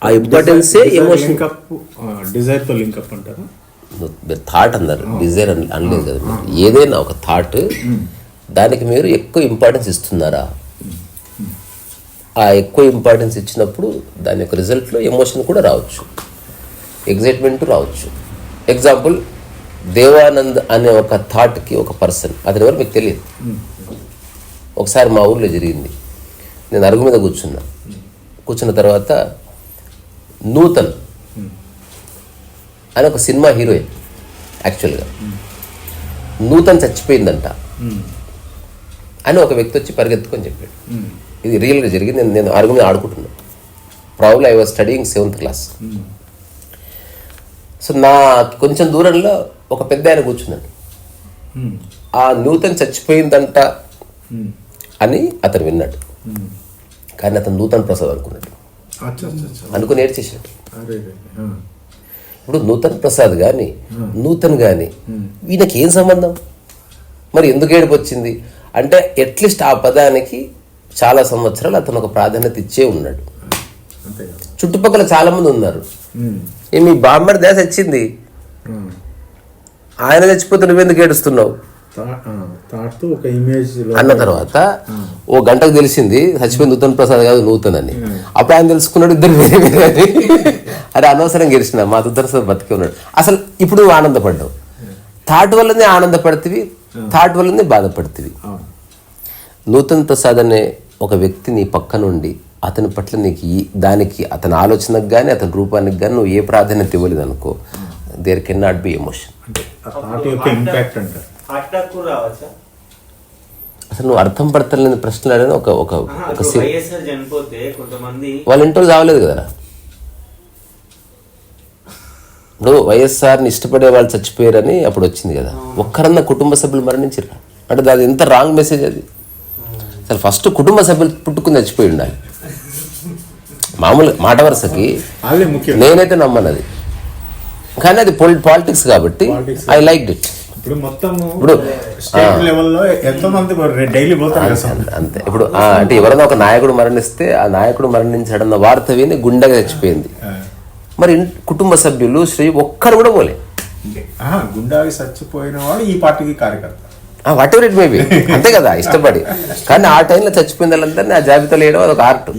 ఆ ఇంపార్టెన్సే emotion. Dzire తో link up అంటారా? థాట్ అన్నారు, డిజైర్ అనలేదు కదా మీరు. ఏదైనా ఒక థాట్ దానికి మీరు ఎక్కువ ఇంపార్టెన్స్ ఇస్తున్నారా? ఆ ఎక్కువ ఇంపార్టెన్స్ ఇచ్చినప్పుడు దాని యొక్క రిజల్ట్లో ఎమోషన్ కూడా రావచ్చు, ఎగ్జైట్మెంట్ రావచ్చు. ఎగ్జాంపుల్, దేవానంద్ అనే ఒక థాట్కి ఒక పర్సన్, అతని ఎవరు మీకు తెలియదు. ఒకసారి మా ఊర్లో జరిగింది. నేను అరుగు మీద కూర్చున్న తర్వాత నూతన్ అని ఒక సినిమా హీరోయిన్, యాక్చువల్గా నూతన్ చచ్చిపోయిందంట అని ఒక వ్యక్తి వచ్చి పరిగెత్తుకొని చెప్పాడు. ఇది రియల్గా జరిగింది. నేను అరుగు మీద ఆడుకుంటున్నాను. Probably I was studying 7th class. So నా కొంచెం దూరంలో ఒక పెద్ద ఆయన కూర్చున్నాడు. ఆ నూతన్ చచ్చిపోయిందంట అని అతను విన్నాడు, కానీ అతను నూతన్ ప్రసాద్ అనుకున్నాడు. అనుకుని ఏడ్చేసాడు. ఇప్పుడు నూతన్ ప్రసాద్ కానీ నూతన్ కానీ వీళ్ళకి ఏం సంబంధం? మరి ఎందుకు ఏడుపు వచ్చింది అంటే, అట్లీస్ట్ ఆ పదానికి చాలా సంవత్సరాలు అతను ఒక ప్రాధాన్యత ఇచ్చే ఉన్నాడు. చుట్టుపక్కల చాలా మంది ఉన్నారు. మీ బామ్మడి దేశ వచ్చింది, ఆయన చచ్చిపోతే నువ్వెందుకు ఏడుస్తున్నావు అన్న తర్వాత ఓ గంటకు తెలిసింది చచ్చిపోయింది నూతన్ ప్రసాద్ కాదు నూతన్ అని. అప్పుడు ఆయన తెలుసుకున్నాడు ఇద్దరు వేరే వేరే అని. అరే అనవసరంగా గెలిచిన మా నూతన్ ప్రసాద్ బతికే ఉన్నాడు. అసలు ఇప్పుడు ఆనందపడ్డావు, థాట్ వల్లనే ఆనందపడుతుంది, థాట్ వల్లనే బాధపడుతుంది. నూతన్ ప్రసాద్ అనే ఒక వ్యక్తి నీ పక్క నుండి అతని పట్ల నీకు దానికి అతని ఆలోచనకు కానీ అతని రూపానికి కానీ నువ్వు ఏ ప్రాధాన్యత ఇవ్వలేదు అనుకో, there can not be emotion. అసలు నువ్వు అర్థం పడతలేని ప్రశ్నలు అడిగిన వాళ్ళ ఇంట్లో చావలేదు కదా. ఇప్పుడు వైఎస్ఆర్ని ఇష్టపడే వాళ్ళు చచ్చిపోయారని అప్పుడు వచ్చింది కదా. ఒక్కరన్నా కుటుంబ సభ్యులు మరణించారు అంటే అది ఎంత రాంగ్ మెసేజ్ అది. అసలు ఫస్ట్ కుటుంబ సభ్యులు పుట్టుకుని చచ్చిపోయి ఉండాలి. మామూలు మాట వరుసకి నేనైతే నమ్మనది, కానీ అది పాలిటిక్స్ కాబట్టి ఐ లైక్ ఇట్. ఇప్పుడు అంతే. ఇప్పుడు అంటే ఎవరైనా ఒక నాయకుడు మరణిస్తే ఆ నాయకుడు మరణించాడన్న వార్త విని గుండెగా చచ్చిపోయింది. మరి కుటుంబ సభ్యులు శ్రీ ఒక్కరు కూడా పోలే. గుండాకి చచ్చిపోయిన వాడు ఈ పార్టీకి కార్యకర్త, what ever it may be, అంతే కదా ఇష్టపడి. కానీ ఆ టైంలో చచ్చిపోయిన వాళ్ళందరినీ ఆ జాబితాలో వేయడం అదొక ఆర్ట్.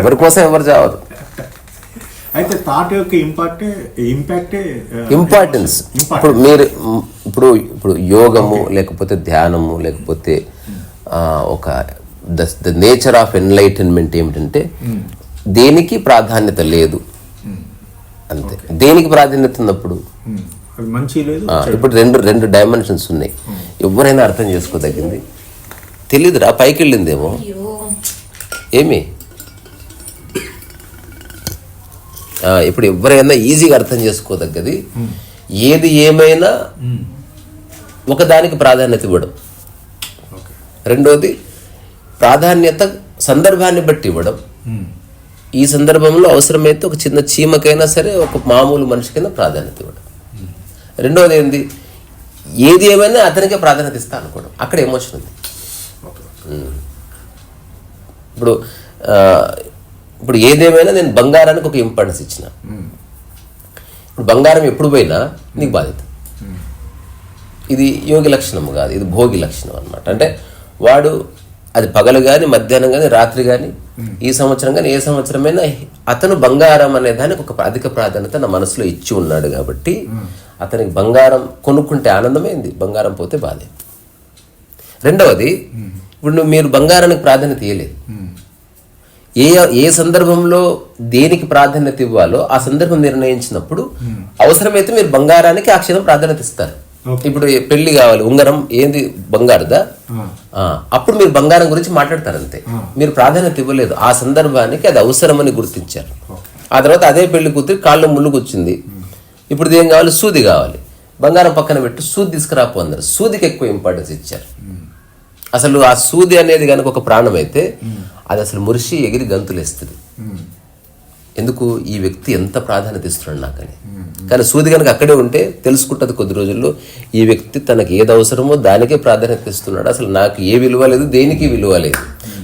ఎవరి కోసం ఎవరు చావరు. అయితే థాట్ యొక్క ఇంపార్టెన్స్ ఇప్పుడు మీరు ఇప్పుడు యోగము లేకపోతే ధ్యానము లేకపోతే ఒక ద నేచర్ ఆఫ్ ఎన్లైటన్మెంట్ ఏమిటంటే దేనికి ప్రాధాన్యత లేదు, అంతే. దేనికి ప్రాధాన్యత ఉన్నప్పుడు ఇప్పుడు రెండు డైమెన్షన్స్ ఉన్నాయి. ఎవరైనా అర్థం చేసుకోదగింది. తెలీదురా, పైకి వెళ్ళిందేమో ఏమి. ఇప్పుడు ఎవరైనా ఈజీగా అర్థం చేసుకోదగ్గది ఏది ఏమైనా ఒకదానికి ప్రాధాన్యత ఇవ్వడం. రెండోది ప్రాధాన్యత సందర్భాన్ని బట్టి ఇవ్వడం. ఈ సందర్భంలో అవసరమైతే ఒక చిన్న చీమకైనా సరే ఒక మామూలు మనిషికైనా ప్రాధాన్యత ఇవ్వడం. రెండోది ఏంది, ఏది ఏమైనా అతనికే ప్రాధాన్యత ఇస్తా అనుకోవడం. అక్కడ ఎమోషన్ ఉంది. ఇప్పుడు ఏదేమైనా నేను బంగారానికి ఒక ఇంపార్టెన్స్ ఇచ్చిన. ఇప్పుడు బంగారం ఎప్పుడు పోయినా నీకు బాధ్యత. ఇది యోగి లక్షణం కాదు, ఇది భోగి లక్షణం అన్నమాట. అంటే వాడు అది పగలు కానీ మధ్యాహ్నం కానీ రాత్రి కానీ ఈ సంవత్సరం కానీ ఏ సంవత్సరమైనా అతను బంగారం అనే దానికి ఒక అధిక ప్రాధాన్యత నా మనసులో ఇచ్చి ఉన్నాడు కాబట్టి అతనికి బంగారం కొనుక్కుంటే ఆనందమైంది, బంగారం పోతే బాధే. రెండవది, ఇప్పుడు మీరు బంగారానికి ప్రాధాన్యత ఇవ్వలేదు. ఏ సందర్భంలో దేనికి ప్రాధాన్యత ఇవ్వాలో ఆ సందర్భం నిర్ణయించినప్పుడు అవసరమైతే మీరు బంగారానికి ఆ క్షణం ప్రాధాన్యత ఇస్తారు. ఇప్పుడు పెళ్లి కావాలి, ఉంగరం ఏంది బంగారుదా, అప్పుడు మీరు బంగారం గురించి మాట్లాడతారు, అంతే. మీరు ప్రాధాన్యత ఇవ్వలేదు, ఆ సందర్భానికి అది అవసరమని గుర్తించారు. ఆ తర్వాత అదే పెళ్లి కూతురు కాళ్ళు ముళ్ళు కూర్చుంది, ఇప్పుడు ఏం కావాలి, సూది కావాలి, బంగారం పక్కన పెట్టి సూది తీసుకురాపు అన్నారు. సూదికి ఎక్కువ ఇంపార్టెన్స్ ఇచ్చారు. అసలు ఆ సూది అనేది కనుక ఒక ప్రాణం అయితే అది అసలు మురిసి ఎగిరి గంతులేస్తుంది. ఎందుకు, ఈ వ్యక్తి ఎంత ప్రాధాన్యత ఇస్తున్నాడు నాకని. కానీ సూది కనుక అక్కడే ఉంటే తెలుసుకుంటుంది కొద్ది రోజుల్లో, ఈ వ్యక్తి తనకి ఏది అవసరమో దానికే ప్రాధాన్యత ఇస్తున్నాడు, అసలు నాకు ఏ విలువ లేదు, దేనికి విలువ లేదు.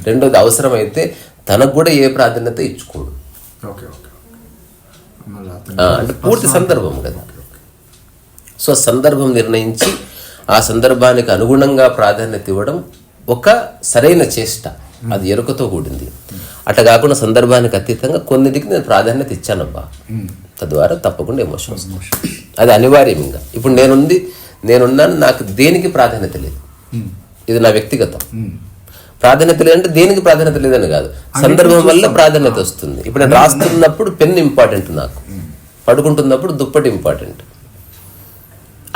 రెండోది, అవసరమైతే తనకు కూడా ఏ ప్రాధాన్యత ఇచ్చుకోడు. ఓకే ఓకే అంటే పూర్తి సందర్భం కదా. సో సందర్భం నిర్ణయించి ఆ సందర్భానికి అనుగుణంగా ప్రాధాన్యత ఇవ్వడం ఒక సరైన చేష్ట, అది ఎరుకతో కూడింది. అట్లా కాకుండా సందర్భానికి అతీతంగా కొన్నిటికి నేను ప్రాధాన్యత ఇచ్చానబ్బా, తద్వారా తప్పకుండా ఎమోషన్ వస్తుంది. అది అనివార్యం. ఇంకా ఇప్పుడు నేనున్నాను, నాకు దేనికి ప్రాధాన్యత లేదు, ఇది నా వ్యక్తిగతం. ప్రాధాన్యత లేదంటే దేనికి ప్రాధాన్యత లేదని కాదు, సందర్భం వల్ల ప్రాధాన్యత వస్తుంది. ఇప్పుడు నేను రాస్తున్నప్పుడు పెన్ ఇంపార్టెంట్, నాకు పడుకుంటున్నప్పుడు దుప్పటి ఇంపార్టెంట్,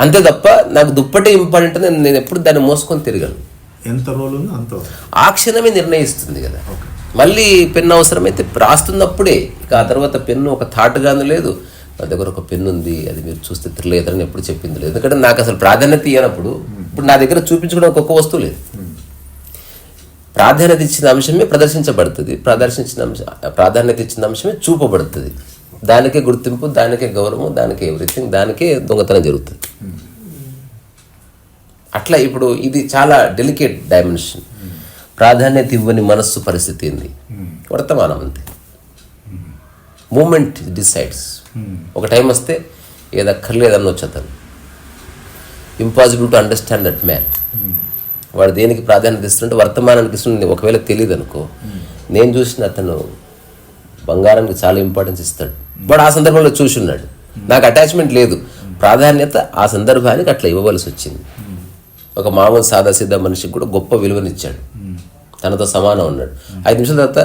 అంతే తప్ప నాకు దుప్పటి ఇంపార్టెంట్ నేను ఎప్పుడు దాన్ని మోసుకొని తిరగను. ఎంత రోల్ ఉందో అంత ఆ క్షణమే నిర్ణయిస్తుంది కదా. మళ్ళీ పెన్ను అవసరమైతే రాస్తున్నప్పుడే, ఇక ఆ తర్వాత పెన్ను ఒక థాట్గాను లేదు, నా దగ్గర ఒక పెన్ను ఉంది, అది మీరు చూస్తే తిరగలేదని ఎప్పుడు చెప్పింది లేదు. ఎందుకంటే నాకు అసలు ప్రాధాన్యత ఇవ్వనప్పుడు ఇప్పుడు నా దగ్గర చూపించుకోవడానికి ఒక్క వస్తువు లేదు. ప్రాధాన్యత ఇచ్చిన అంశమే ప్రదర్శించబడుతుంది, ప్రాధాన్యత ఇచ్చిన అంశమే చూపబడుతుంది. దానికే గుర్తింపు, దానికే గౌరవం, దానికే ఎవ్రీథింగ్, దానికే దొంగతనం జరుగుతుంది. అట్లా ఇప్పుడు ఇది చాలా డెలికేట్ డైమెన్షన్. ప్రాధాన్యత ఇవ్వని మనస్సు పరిస్థితి ఏంది? వర్తమానం అంతే. Moment decides. ఒక టైం వస్తే ఏదక్కర్లేదన్న వచ్చేతను. Impossible to understand that man. వాడు దేనికి ప్రాధాన్యత ఇస్తుంటే వర్తమానానికి ఇస్తుంది. ఒకవేళ తెలియదు అనుకో, నేను చూసిన అతను బంగారానికి చాలా ఇంపార్టెన్స్ ఇస్తాడు, వాడు ఆ సందర్భంలో చూసి ఉన్నాడు, నాకు అటాచ్మెంట్ లేదు, ప్రాధాన్యత ఆ సందర్భానికి అట్లా ఇవ్వవలసి వచ్చింది. ఒక మామూలు సాదాసీదా మనిషికి కూడా గొప్ప విలువనిచ్చాడు, తనతో సమానం ఉన్నాడు. 5 నిమిషాల తర్వాత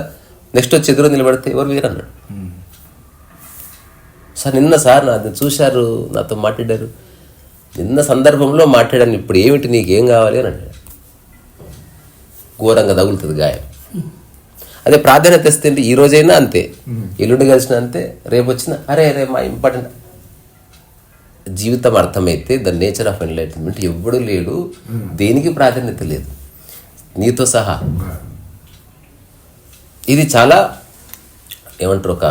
నెక్స్ట్ వచ్చి ఎదురు నిలబడితే ఎవరు వేరన్నాడు. సార్ నాది చూశారు, నాతో మాట్లాడారు, నిన్న సందర్భంలో మాట్లాడాను, ఇప్పుడు ఏమిటి నీకేం కావాలి అని అన్నాడు. ఘోరంగా తగులుతుంది గాయం. అదే ప్రాధాన్యత ఇస్తే ఈ రోజైనా అంతే, ఎల్లుండి కలిసిన అంతే, రేపు వచ్చిన అరే మా ఇంపార్టెంట్. జీవితం అర్థమైతే ద నేచర్ ఆఫ్ ఎన్లైటన్మెంట్ ఎవ్వడు లేడు, దేనికి ప్రాధాన్యత లేదు, నీతో సహా. ఇది చాలా ఏమంటారు, ఒక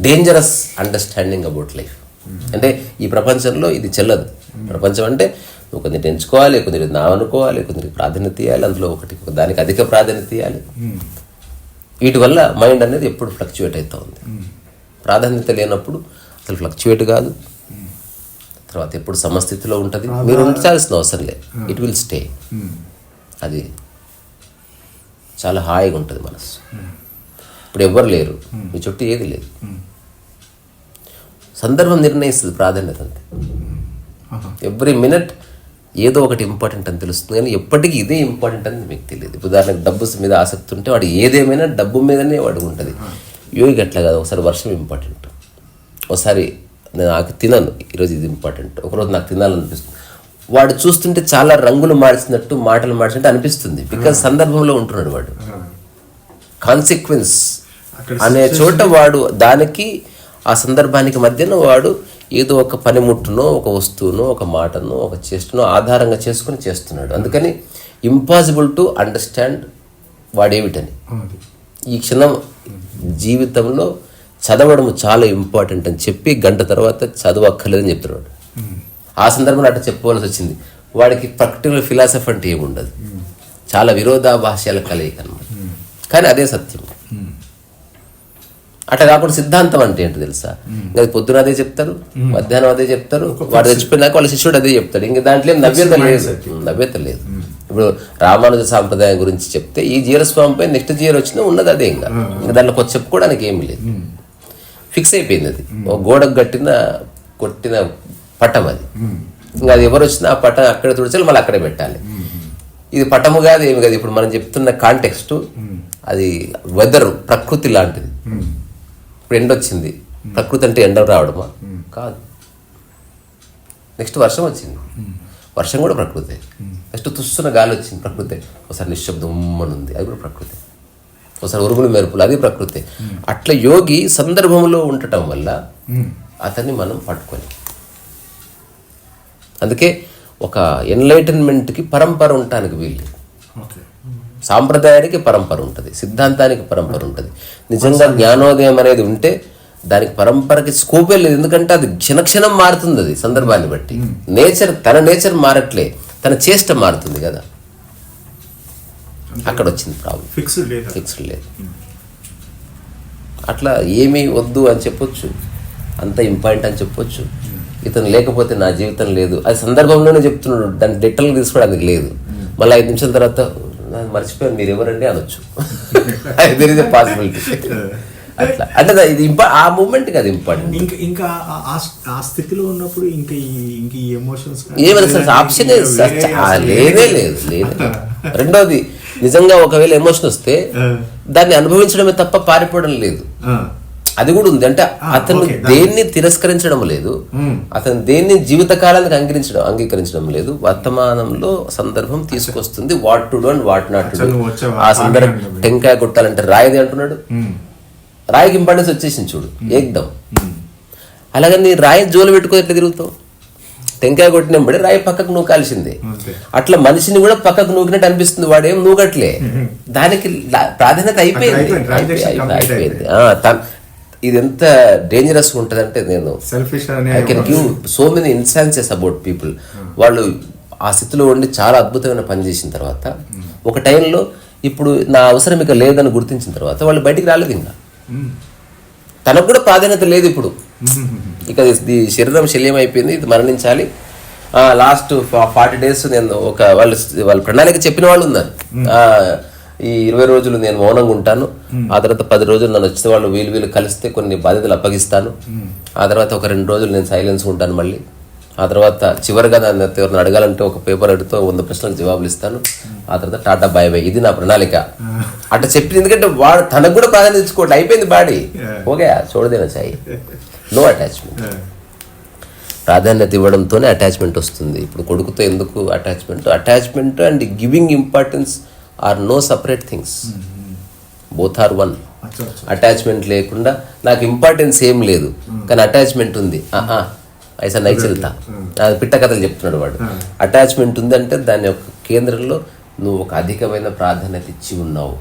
డేంజరస్ అండర్స్టాండింగ్ అబౌట్ లైఫ్. అంటే ఈ ప్రపంచంలో ఇది చెల్లదు. ప్రపంచం అంటే నువ్వు కొందరికి ఎంచుకోవాలి, కొందరికి నా అనుకోవాలి, కొందరికి ప్రాధాన్యత ఇవ్వాలి, అందులో దానికి అధిక ప్రాధాన్యత ఇవ్వాలి. వీటి వల్ల మైండ్ అనేది ఎప్పుడు ఫ్లక్చువేట్ అవుతూ ఉంది. ప్రాధాన్యత లేనప్పుడు అసలు ఫ్లక్చువేట్ కాదు, తర్వాత ఎప్పుడు సమస్థితిలో ఉంటుంది. మీరు ఉంచాల్సిన అవసరం లేదు, ఇట్ విల్ స్టే. అది చాలా హాయిగా ఉంటుంది మనసు. ఇప్పుడు ఎవ్వరు లేరు, మీ చుట్టూ ఏది లేదు, సందర్భం నిర్ణయిస్తుంది ప్రాధాన్యత అంతే. ఎవ్రీ మినిట్ ఏదో ఒకటి ఇంపార్టెంట్ అని తెలుస్తుంది, కానీ ఎప్పటికీ ఇదే ఇంపార్టెంట్ అని మీకు తెలియదు. ఉదాహరణకు డబ్బు మీద ఆసక్తి ఉంటే వాడు ఏదేమైనా డబ్బు మీదనే వాడు ఉంటుంది. యోగి అట్లా కాదు, ఒకసారి వర్షం ఇంపార్టెంట్, ఒకసారి నాకు తినను, ఈరోజు ఇది ఇంపార్టెంట్, ఒకరోజు నాకు తినాలనిపిస్తుంది. వాడు చూస్తుంటే చాలా రంగులు మార్చినట్టు, మాటలు మార్చినట్టు అనిపిస్తుంది, బికాజ్ సందర్భంలో ఉంటున్నాడు వాడు. కాన్సిక్వెన్స్ అనే చోట వాడు దానికి ఆ సందర్భానికి మధ్యన వాడు ఏదో ఒక పనిముట్టునో, ఒక వస్తువునో, ఒక మాటనో, ఒక చేష్టనో ఆధారంగా చేసుకుని చేస్తున్నాడు. అందుకని ఇంపాసిబుల్ టు అండర్స్టాండ్ వాడేమిటని. ఈ క్షణం జీవితంలో చదవడం చాలా ఇంపార్టెంట్ అని చెప్పి గంట తర్వాత చదవక్కర్లేదని చెప్తున్నాడు. ఆ సందర్భంలో అట్లా చెప్పుకోవాల్సి వచ్చింది. వాడికి పర్టికులర్ ఫిలాసఫీ అంటే ఏముండదు, చాలా విరోధాభాష్యాల కలయిక అన్నమాట. కానీ అదే సత్యం. అట్లా కాకుండా సిద్ధాంతం అంటే ఏంటో తెలుసా? ఇంకా పొద్దున అదే చెప్తారు, మధ్యాహ్నం అదే చెప్తారు, వాడు చచ్చిపోయినాక వాళ్ళ శిష్యుడు అదే చెప్తాడు. ఇంకా దాంట్లో ఏం నవ్యత లేదు. ఇప్పుడు రామానుజ సాంప్రదాయం గురించి చెప్తే ఈ జీరస్వామిపై నెక్స్ట్ జీరో వచ్చినా ఉన్నది అదే. ఇంకా దాంట్లో కొత్త చెప్పుకోవడానికి ఏమి లేదు, ఫిక్స్ అయిపోయింది. అది ఒక గోడకు కొట్టిన పటం అది. ఇంకా అది ఎవరు వచ్చినా ఆ పటం అక్కడ తుడిచాలి, మళ్ళీ అక్కడే పెట్టాలి. ఇది పటము కాదు, ఏమి కాదు. ఇప్పుడు మనం చెప్తున్న కాంటెక్స్ట్ అది వెదర్, ప్రకృతి లాంటిది. ఇప్పుడు ఎండ వచ్చింది, ప్రకృతి అంటే ఎండ రావడమా? కాదు. నెక్స్ట్ వర్షం వచ్చింది, వర్షం కూడా ప్రకృతి. నెక్స్ట్ తుస్సున గాలి వచ్చింది, ప్రకృతి. ఒకసారి నిశ్శబ్దం ఉంది, అది కూడా ప్రకృతి. ఒకసారి ఉరుములు మెరుపులు, అది ప్రకృతి. అట్లా యోగి సందర్భంలో ఉండటం వల్ల అతన్ని మనం పట్టుకొని, అందుకే ఒక ఎన్లైటన్మెంట్కి పరంపర ఉండటానికి వీలు. సాంప్రదాయానికి పరంపర ఉంటుంది, సిద్ధాంతానికి పరంపర ఉంటుంది. నిజంగా జ్ఞానోదయం అనేది ఉంటే దానికి పరంపరకి స్కోపే లేదు. ఎందుకంటే అది క్షణక్షణం మారుతుంది, అది సందర్భాన్ని బట్టి. తన నేచర్ మారట్లే, తన చేష్ట మారుతుంది కదా. అక్కడ వచ్చింది ప్రాబ్లం. ఫిక్స్డ్ లేదు. అట్లా ఏమీ వద్దు అని చెప్పొచ్చు, అంత ఇంపార్టెంట్ అని చెప్పొచ్చు. ఇతను లేకపోతే నా జీవితం లేదు, అది సందర్భంలోనే చెప్తున్నాడు, దాన్ని లిటరల్గా తీసుకోవడానికి లేదు. మళ్ళీ 5 నిమిషాల తర్వాత మర్చిపోయాను మీరు ఎవరండి అనొచ్చు. There is a possibility. అట్లా అంటే ఇది ఆ మూమెంట్ అది ఇంపార్టెంట్. ఇంకా ఆ స్థితిలో ఉన్నప్పుడు ఇంకా ఈ ఎమోషన్స్ ఏమైనా ఆప్షన్ లేదే లేదు. రెండోది, నిజంగా ఒకవేళ ఎమోషన్ వస్తే దాన్ని అనుభవించడమే తప్ప పారిపోవడం లేదు. అది కూడా ఉంది. అంటే అతను దేన్ని తిరస్కరించడం లేదు, అతను దేన్ని జీవితకాలానికి అంగీకరించడం లేదు. వర్తమానంలో సందర్భం తీసుకొస్తుంది what to do and what not to do. ఆ సందర్భం టెంకాయ కొట్టాలంటే రాయిది అంటున్నాడు, రాయికి ఇంపార్టెన్స్ వచ్చేసింది చూడు ఏకదం. అలాగని రాయి జోలు పెట్టుకో ఎట్లా తిరుగుతావు? టెంకాయ కొట్టినప్పుడే రాయి పక్కకు నూకాల్సిందే. అట్లా మనిషిని కూడా పక్కకు నూకినట్టు అనిపిస్తుంది, వాడేం నూకట్లే, దానికి ప్రాధాన్యత అయిపోయింది. ఇది ఎంత డేంజరస్ ఉంటుంది అంటే, నేను I can give so many instances about people. వాళ్ళు ఆ స్థితిలో ఉండి చాలా అద్భుతమైన పని చేసిన తర్వాత ఒక టైంలో ఇప్పుడు నా అవసరం ఇక లేదని గుర్తించిన తర్వాత వాళ్ళు బయటికి రాలేదు. ఇంకా తనకు కూడా ప్రాధాన్యత లేదు ఇప్పుడు. ఇక ఇది శరీరం శల్యం అయిపోయింది, ఇది మరణించాలి. లాస్ట్ 40 days నేను వాళ్ళ ప్రణాళిక చెప్పిన వాళ్ళు ఉన్నారు. ఈ 20 రోజులు నేను మౌనంగా ఉంటాను, ఆ తర్వాత 10 రోజులు నన్ను వచ్చిన వాళ్ళు వీళ్ళు కలిస్తే కొన్ని బాధ్యతలు అప్పగిస్తాను, ఆ తర్వాత ఒక 2 రోజులు నేను సైలెన్స్ ఉంటాను, మళ్ళీ ఆ తర్వాత చివరిగా నన్ను ఎవరిని అడగాలంటే ఒక పేపర్ అడుగుతూ 100 ప్రశ్నలకు జవాబులు ఇస్తాను, ఆ తర్వాత టాటా బాయ్ బాయ్. ఇది నా ప్రణాళిక అట్లా చెప్పింది. ఎందుకంటే వాడు తనకు కూడా ప్రాధాన్యత ఇచ్చుకోవట్లేదు, అయిపోయింది బాడీ, ఓకే చూడదేనా సాయి, నో అటాచ్మెంట్. ప్రాధాన్యత ఇవ్వడంతోనే అటాచ్మెంట్ వస్తుంది. ఇప్పుడు కొడుకుతో ఎందుకు attachment and giving importance are no separate things, both are one. Attachment లేకుండా నాకు ఇంపార్టెన్స్ ఏం లేదు కానీ అటాచ్మెంట్ ఉంది, ఐసా నై చెల్తా, అది పిట్ట కథలు చెప్తున్నాడు వాడు. అటాచ్మెంట్ ఉందంటే దాని యొక్క కేంద్రంలో నువ్వు ఒక అధికమైన ప్రాధాన్యత ఇచ్చి ఉన్నావు,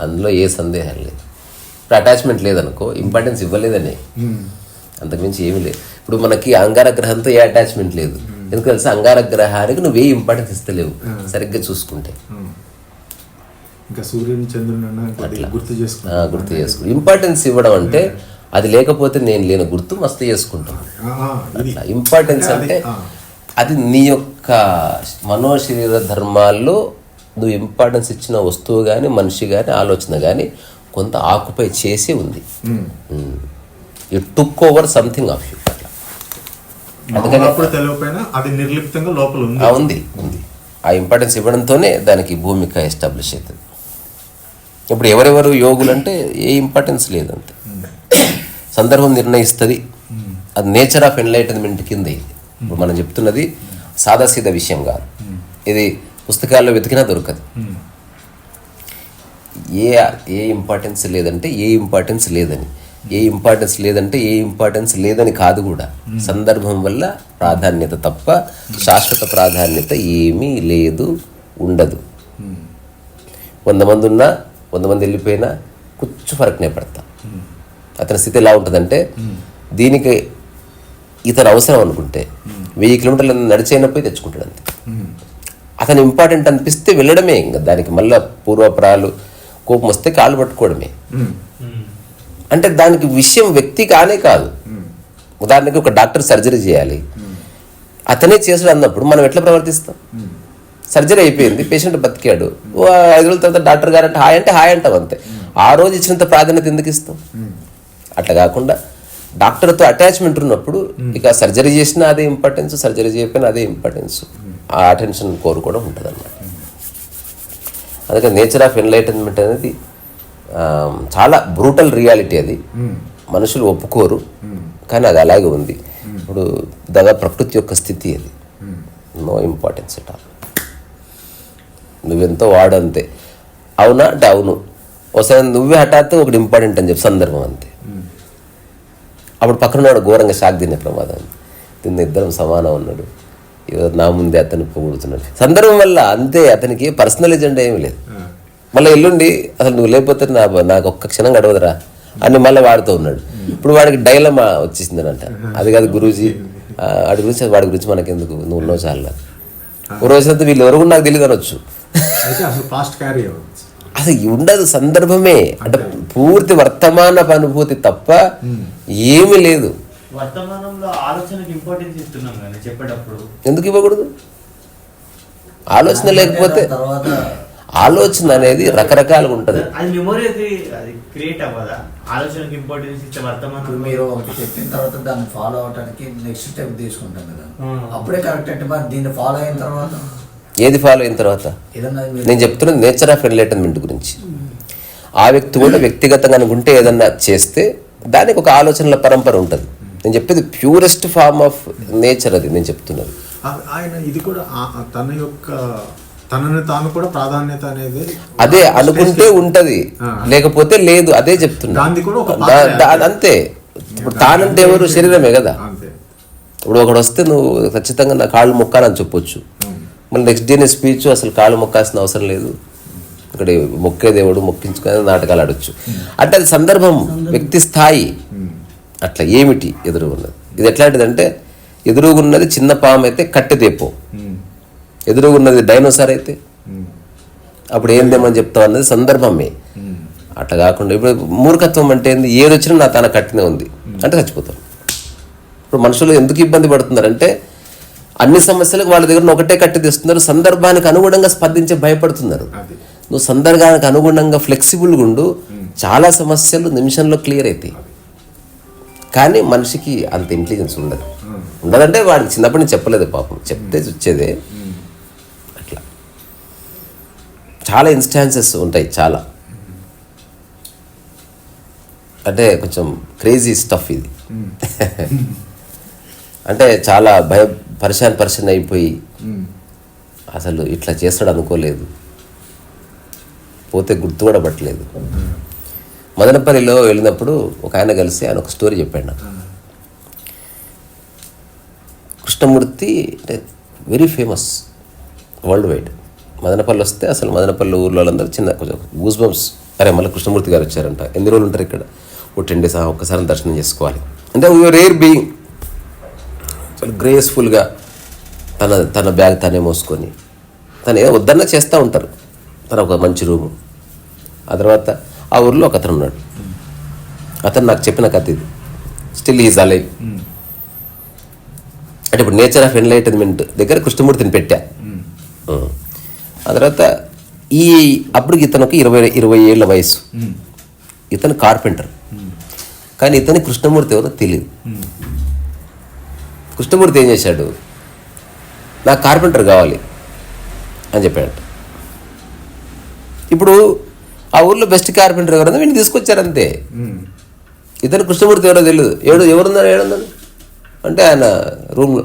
అందులో ఏ సందేహం లేదు. ఇప్పుడు అటాచ్మెంట్ లేదనుకో, ఇంపార్టెన్స్ ఇవ్వలేదని, అంతకుమించి ఏమీ లేదు. ఇప్పుడు మనకి అంగారగ్రహంతో ఏ అటాచ్మెంట్ లేదు, ఎందుకు తెలుసా? అంగారగ్రహానికి నువ్వు ఏ ఇంపార్టెన్స్ ఇస్తలేవు సరిగ్గా చూసుకుంటే. ఇంకా సూర్యుని చంద్రుని గుర్తు చేసుకో. ఇంపార్టెన్స్ ఇవ్వడం అంటే అది లేకపోతే నేను లేని గుర్తు మస్తు చేసుకుంటాను. ఇంపార్టెన్స్ అంటే అది నీ యొక్క మనోశరీర ధర్మాల్లో నువ్వు ఇంపార్టెన్స్ ఇచ్చిన వస్తువు కానీ మనిషి కానీ ఆలోచన కానీ కొంత ఆక్యుపై చేసి ఉంది. You took over something of you. అట్లా అందుకని అది నిర్లిప్తంగా లోపల ఉంది. ఆ ఇంపార్టెన్స్ ఇవ్వడంతోనే దానికి భూమిక ఎస్టాబ్లిష్ అవుతుంది. ఇప్పుడు ఎవరెవరు యోగులు అంటే ఏ ఇంపార్టెన్స్ లేదంతే, సందర్భం నిర్ణయిస్తుంది. అది నేచర్ ఆఫ్ ఎన్లైటన్మెంట్ కింద. ఇది ఇప్పుడు మనం చెప్తున్నది సాదాసీదా విషయం కాదు, ఇది పుస్తకాల్లో వెతికినా దొరకదు. ఏ ఇంపార్టెన్స్ లేదంటే ఏ ఇంపార్టెన్స్ లేదని, ఏ ఇంపార్టెన్స్ లేదంటే ఏ ఇంపార్టెన్స్ లేదని కాదు కూడా. సందర్భం వల్ల ప్రాధాన్యత తప్ప శాశ్వత ప్రాధాన్యత ఏమీ లేదు, ఉండదు. 100 మంది ఉన్నా 100 మంది వెళ్ళిపోయినా కొంచెం ఫరక్నే పడతా. అతని స్థితి ఎలా ఉంటుందంటే, దీనికి ఇతను అవసరం అనుకుంటే 1000 కిలోమీటర్లు నడిచేనప్పుడు తెచ్చుకుంటాడు అంతే. అతను ఇంపార్టెంట్ అనిపిస్తే వెళ్ళడమే, ఇంకా దానికి మళ్ళీ పూర్వపరాలు కోపం వస్తే కాళ్ళు పట్టుకోవడమే. అంటే దానికి విషయం వ్యక్తి కానే కాదు. ఉదాహరణకి ఒక డాక్టర్ సర్జరీ చేయాలి, అతనే చేసాడు అన్నప్పుడు మనం ఎట్లా ప్రవర్తిస్తాం? సర్జరీ అయిపోయింది, పేషెంట్ బతికాడు, 5 రోజుల తర్వాత డాక్టర్ గారు అంటే హాయ్ అంటాం అంతే. ఆ రోజు ఇచ్చినంత ప్రాధాన్యత ఎందుకు ఇస్తాం? అట్లా కాకుండా డాక్టర్తో అటాచ్మెంట్ ఉన్నప్పుడు ఇక సర్జరీ చేసినా అదే ఇంపార్టెన్స్, సర్జరీ చేయకపోయినా అదే ఇంపార్టెన్స్, ఆ అటెన్షన్ కోరుకోవడం ఉంటుంది అన్నమాట. అందుకని నేచర్ ఆఫ్ ఎన్లైటన్మెంట్ అనేది చాలా బ్రూటల్ రియాలిటీ. అది మనుషులు ఒప్పుకోరు కానీ అది అలాగే ఉంది. ఇప్పుడు దాదాపు ప్రకృతి యొక్క స్థితి అది. నో ఇంపార్టెన్స్ ఎట్ ఆల్, నువ్వెంతో వాడంతే. అవునా అంటే అవును, ఒకసారి నువ్వే హఠాత్తు ఒకటి ఇంపార్టెంట్ అని చెప్పి సందర్భం అంతే. అప్పుడు పక్కన వాడు ఘోరంగా షాక్ తినే ప్రమాదం. తిన్న ఇద్దరం సమానం ఉన్నాడు, నా ముందే అతను పొగుడుతున్నాడు. సందర్భం వల్ల అంతే, అతనికి పర్సనల్ ఎజెండా ఏమీ లేదు. మళ్ళీ ఎల్లుండి అసలు నువ్వు లేకపోతే నాకు ఒక్క క్షణం గడవదురా అని మళ్ళీ వాడుతూ ఉన్నాడు. ఇప్పుడు వాడికి డైలమా వచ్చేసింది అంట. అది కాదు గురూజీ, వాడి గురించి మనకెందుకు, నువ్వు ఉన్నావు చాలా. ఓ రోజంతా వీళ్ళు ఎవరు నాకు తెలియదు అనొచ్చు. అసలు ఉండదు సందర్భమే, అంటే పూర్తి వర్తమాన అనుభూతి తప్ప ఏమీ లేదు. వర్తమానంలో ఆలోచనకి ఇంపార్టెన్స్ ఇస్తున్నాం కానీ చెప్పేటప్పుడు ఎందుకు ఇవ్వకూడదు? ఆలోచన లేకపోతే తర్వాత ఆలోచన అనేది రకరకాలుగా ఉంటుంది. అది మెమొరీ అది క్రియేట్ అవ్వదా? ఆలోచనకి ఇంపార్టెన్స్ ఇచ్చే వర్తమానం మీరు ఒకటి చెప్పిన తర్వాత దాన్ని ఫాలో అవడానికి నెక్స్ట్ స్టెప్ తీసుకుంటాం కదా, అప్పుడే కరెక్ట్. అంటే మరి దీన్ని ఫాలో అయిన తర్వాత ఏది ఫాలో అయిన తర్వాత? ఏదన్నా నేను చెప్తున్నది నేచర్ ఆఫ్ ఎన్లైటన్మెంట్ గురించి. ఆ వ్యక్తి కూడా వ్యక్తిగతంగా అనుకుంటే ఏదన్నా చేస్తే దానికి ఒక ఆలోచనల పరంపర ఉంటుంది. నేను చెప్పేది ప్యూరెస్ట్ ఫార్మ్ ఆఫ్ నేచర్, అది నేను చెప్తున్నది. ఆయన ఇది కూడా తన యొక్క తనని తాను కూడా ప్రాధాన్యత అనేది అదే అనుకుంటే ఉంటది, లేకపోతే లేదు. అదే చెప్తున్నా. దాన్ని కూడా ఒక అంతే. ఇప్పుడు తానంటే ఎవరు? శరీరమే కదా. అంతే. ఇప్పుడు ఒకడు వస్తే నువ్వు ఖచ్చితంగా నా కాళ్ళు మొక్కాలని చెప్పొచ్చు, మళ్ళీ నెక్స్ట్ డే నీ స్పీచ్ అసలు కాళ్ళు మొక్కాల్సిన అవసరం లేదు, ఇక్కడ మొక్కే దేవుడు మొక్కించుకొని నాటకాలు ఆడొచ్చు. అంటే అది సందర్భం, వ్యక్తి స్థాయి. అట్లా ఏమిటి ఎదురుగున్నది? ఇది ఎట్లాంటిదంటే ఎదురుగున్నది చిన్న పాము అయితే కట్టెదేపో, ఎదురుగున్నది డైనోసార్ అయితే అప్పుడు ఏం దేమని చెప్తావు అన్నది సందర్భమే. అట్లా కాకుండా ఇప్పుడు మూర్ఖత్వం అంటే ఏంది? ఏది వచ్చినా నా తన కట్టినే ఉంది అంటే చచ్చిపోతాం. ఇప్పుడు మనుషులు ఎందుకు ఇబ్బంది పడుతున్నారంటే అన్ని సమస్యలకు వాళ్ళ దగ్గర ఒకటే కట్టి తెస్తున్నారు, సందర్భానికి అనుగుణంగా స్పందించే భయపడుతున్నారు. నువ్వు సందర్భానికి అనుగుణంగా ఫ్లెక్సిబుల్గా ఉండు, చాలా సమస్యలు నిమిషంలో క్లియర్ అవుతాయి. కానీ మనిషికి అంత ఇంటెలిజెన్స్ ఉండదు. ఉండదంటే వాడికి చిన్నప్పటి నుంచి చెప్పలేదు పాపం, చెప్తే వచ్చేదే. అట్లా చాలా ఇన్స్టాన్సెస్ ఉంటాయి, చాలా అంటే కొంచెం క్రేజీ స్టఫ్ ఇది. అంటే చాలా పరిశాన్ అయిపోయి అసలు ఇట్లా చేస్తాడు అనుకోలేదు, పోతే గుర్తు కూడా పట్టలేదు. మదనపల్లిలో వెళ్ళినప్పుడు ఒక ఆయన కలిసి ఆయన ఒక స్టోరీ చెప్పాడు నాకు. కృష్ణమూర్తి అంటే very famous world wide. Madanapalle వస్తే అసలు మదనపల్లి ఊర్లో వాళ్ళందరూ చిన్న కొంచెం గూస్ బంప్స్, అరే మళ్ళీ కృష్ణమూర్తి గారు వచ్చారంట, ఎన్ని రోజులు ఉంటారు ఇక్కడ, ఓ 10 days ఒక్కసారి దర్శనం చేసుకోవాలి అంటే వీఆర్ రేర్ బీయింగ్. చాలా గ్రేస్ఫుల్గా తన బ్యాగ్ తనే మోసుకొని తను ఏదో వద్దన్నా చేస్తూ ఉంటారు. తన ఒక మంచి రూము. ఆ తర్వాత ఆ ఊర్లో ఒక అతను ఉన్నాడు, అతను నాకు చెప్పిన కథ ఇది. Still is alive. అంటే ఇప్పుడు నేచర్ ఆఫ్ ఎన్లైటన్మెంట్ దగ్గర కృష్ణమూర్తిని పెట్టా. ఆ తర్వాత అప్పటికి ఇతనికి 20 ఏళ్ళ వయసు. ఇతను కార్పెంటర్, కానీ ఇతని కృష్ణమూర్తి ఎవరో తెలియదు. కృష్ణమూర్తి ఏం చేశాడు, నాకు కార్పెంటర్ కావాలి అని చెప్పాడు. ఇప్పుడు ఆ ఊర్లో బెస్ట్ కార్పెంటర్ ఎవరన్నా వీడిని తీసుకొచ్చారంతే. ఇతను కృష్ణమూర్తి ఎవరో తెలియదు. ఏడున్నారు అంటే ఆయన రూమ్లో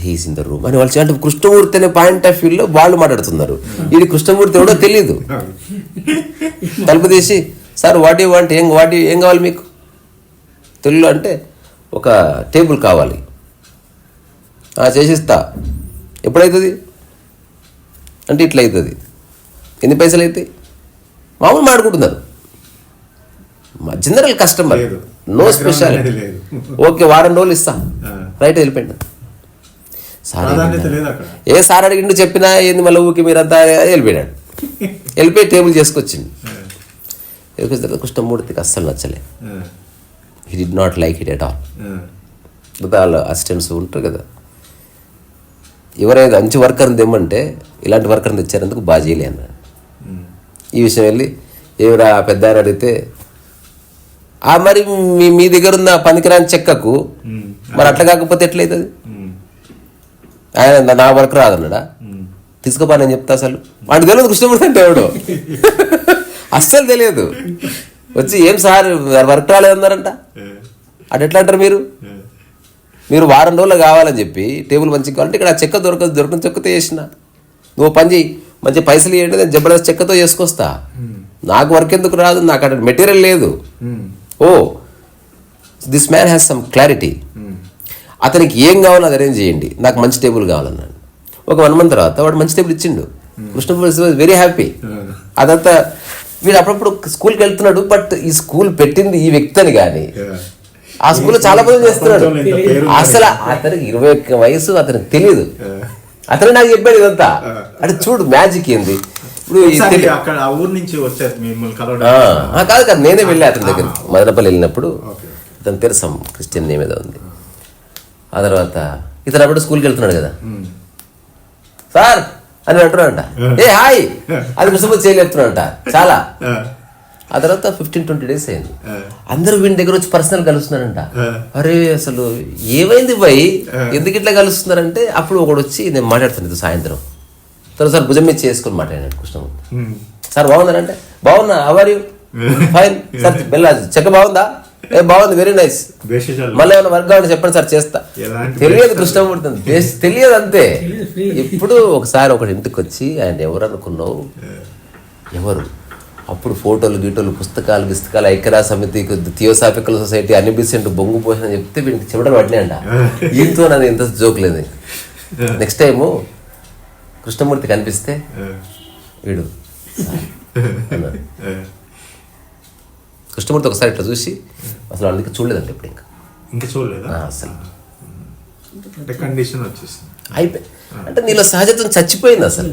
హీస్ ఇన్ ద రూమ్ అని వాళ్ళు అంటే కృష్ణమూర్తి అనే పాయింట్ ఆఫ్ వ్యూలో వాళ్ళు మాట్లాడుతున్నారు. ఇది కృష్ణమూర్తి ఎవడో తెలియదు. తలుపు తీసి సార్ వాట్ యూ వాంట్, ఏం కావాలి మీకు తెలుగులో అంటే ఒక టేబుల్ కావాలి, చేసిస్తా, ఎప్పుడవుతుంది అంటే ఇట్లా అవుతుంది, ఎన్ని పైసలు అవుతాయి, మామూలు మాడుకుంటున్నారు. General customer, no speciality. Okay వారం రోజులు ఇస్తా, రైట్ వెళ్ళిపోయింది. సార్ ఏ సార్ అడిగిండు చెప్పినా ఏంది మళ్ళీ ఊరికి మీరంతా వెళ్ళిపోయాడు. వెళ్ళిపోయి టేబుల్ చేసుకొచ్చింది. కృష్ణమూర్తికి అస్సలు నచ్చలే. He did not like it at all. వాళ్ళ అసిస్టెంట్స్ ఉంటారు కదా, ఎవరైనా మంచి వర్కర్ని తెమ్మంటే ఇలాంటి వర్కర్ని తెచ్చారందుకు బాగా చేయలే అన్నాడు. ఈ విషయం వెళ్ళి ఎవరా పెద్ద ఆయన అడిగితే మరి మీ దగ్గర ఉన్న పనికిరాని చెక్కకు మరి అట్లా కాకపోతే ఎట్లయితుంది, ఆయన నా వర్క్ రాదన్నాడా, తీసుకోపా నేను చెప్తా. అసలు వాడికి తెలియదు కృష్ణమూర్తి అంటే ఎవడు, అస్సలు తెలియదు. వచ్చి ఏం సార్ వర్క్ రాలేదన్నారంట. అటు ఎట్లా అంటారు మీరు వారం రోజులు కావాలని చెప్పి టేబుల్ మంచిగా కావాలంటే ఇక్కడ ఆ చెక్క దొరకని చెక్కతో చేసిన, నువ్వు పని చేయి, మంచి పైసలు ఇవ్వండి, నేను జబర్దస్త్ చెక్కతో చేసుకొస్తా, నాకు వర్క్ ఎందుకు రాదు, నాకు అక్కడ మెటీరియల్ లేదు. Oh this man has some clarity. అతనికి ఏం కావాలో అది అరేంజ్ చేయండి, నాకు మంచి టేబుల్ కావాలన్నాడు. ఒక 1 month తర్వాత వాడు మంచి టేబుల్ ఇచ్చిండు. Krishnamurthy was very happy. అదంతా వీడు అప్పుడప్పుడు స్కూల్కి వెళ్తున్నాడు, బట్ ఈ స్కూల్ పెట్టింది ఈ వ్యక్తి అని కానీ ఆ స్కూల్లో చాలా మంది చేస్తున్నాడు. అసలు అతనికి 21 వయసు, అతనికి తెలియదు. అతను నాకు చెప్పాడు ఇదంతా. అంటే చూడు మ్యాజిక్ ఏంది. ఇప్పుడు ఈ ఒకసారి తెలి- అక్కడ ఆ ఊరు నుంచి వచ్చారు మిమ్మల్ని కలవడం. కాదు కాదు, నేనే వెళ్ళా అతని దగ్గర. మదనపల్లి వెళ్ళినప్పుడు ఓకే. ఇతను తెరసం క్రిస్టియన్ నేమ్ ఏదో ఉంది. ఆ తర్వాత ఇతను అప్పుడు స్కూల్కి వెళ్తున్నాడు కదా, సార్ అని అంటున్నాడంట, ఏ హాయ్ అది కృష్ణమూర్తి చేయలేపుతున్నాడంట చాలా. ఆ తర్వాత 15-20 days అయింది. అందరూ వీడి దగ్గర వచ్చి పర్సనల్ కలుస్తున్నారంట. అరే అసలు ఏమైంది భయ్, ఎందుకు ఇట్లా కలుస్తున్నారంటే అప్పుడు ఒకడు వచ్చి నేను మాట్లాడుతాను ఇది సాయంత్రం. తర్వాత సార్ భుజం మీద చేసుకొని మాట్లాడాడు కృష్ణమూర్తి. సార్ బాగున్నారంటే బాగున్నా, how you, fine sir, Bella చెక్క బాగుందా, ఏ బాగుంది, వెరీ నైస్, మళ్ళీ ఏమైనా వర్క్ కావాలని చెప్పండి సార్ చేస్తా. తెలియదు కృష్ణమూర్తి, తెలియదు అంతే. ఇప్పుడు ఒకసారి ఒకటి ఇంటికి వచ్చి ఆయన ఎవరు అనుకున్నావు, ఎవరు అప్పుడు ఫోటోలు గీటోలు పుస్తకాలు గిస్తకాలు ఐక్యరాజ్య సమితి థియోసాఫికల్ సొసైటీ అన్ని బిసెంట్ బొంగు పోసిన చెప్తే వీడికి చెమటలు పట్టినాయంట. ఈయనతో నన్ను ఎంత జోక్ లేదు. నెక్స్ట్ టైము కృష్ణమూర్తి కనిపిస్తే వీడు అన్నాడు. కృష్ణమూర్తి ఒకసారి ఇట్లా చూసి అసలు అందుకే చూడలేదంట ఇప్పుడు ఇంకా చూడలేదా అసలు. అంటే కండిషన్ వచ్చేసింది అయిపోయి అంటే నీలో సహజత్వం చచ్చిపోయింది అసలు.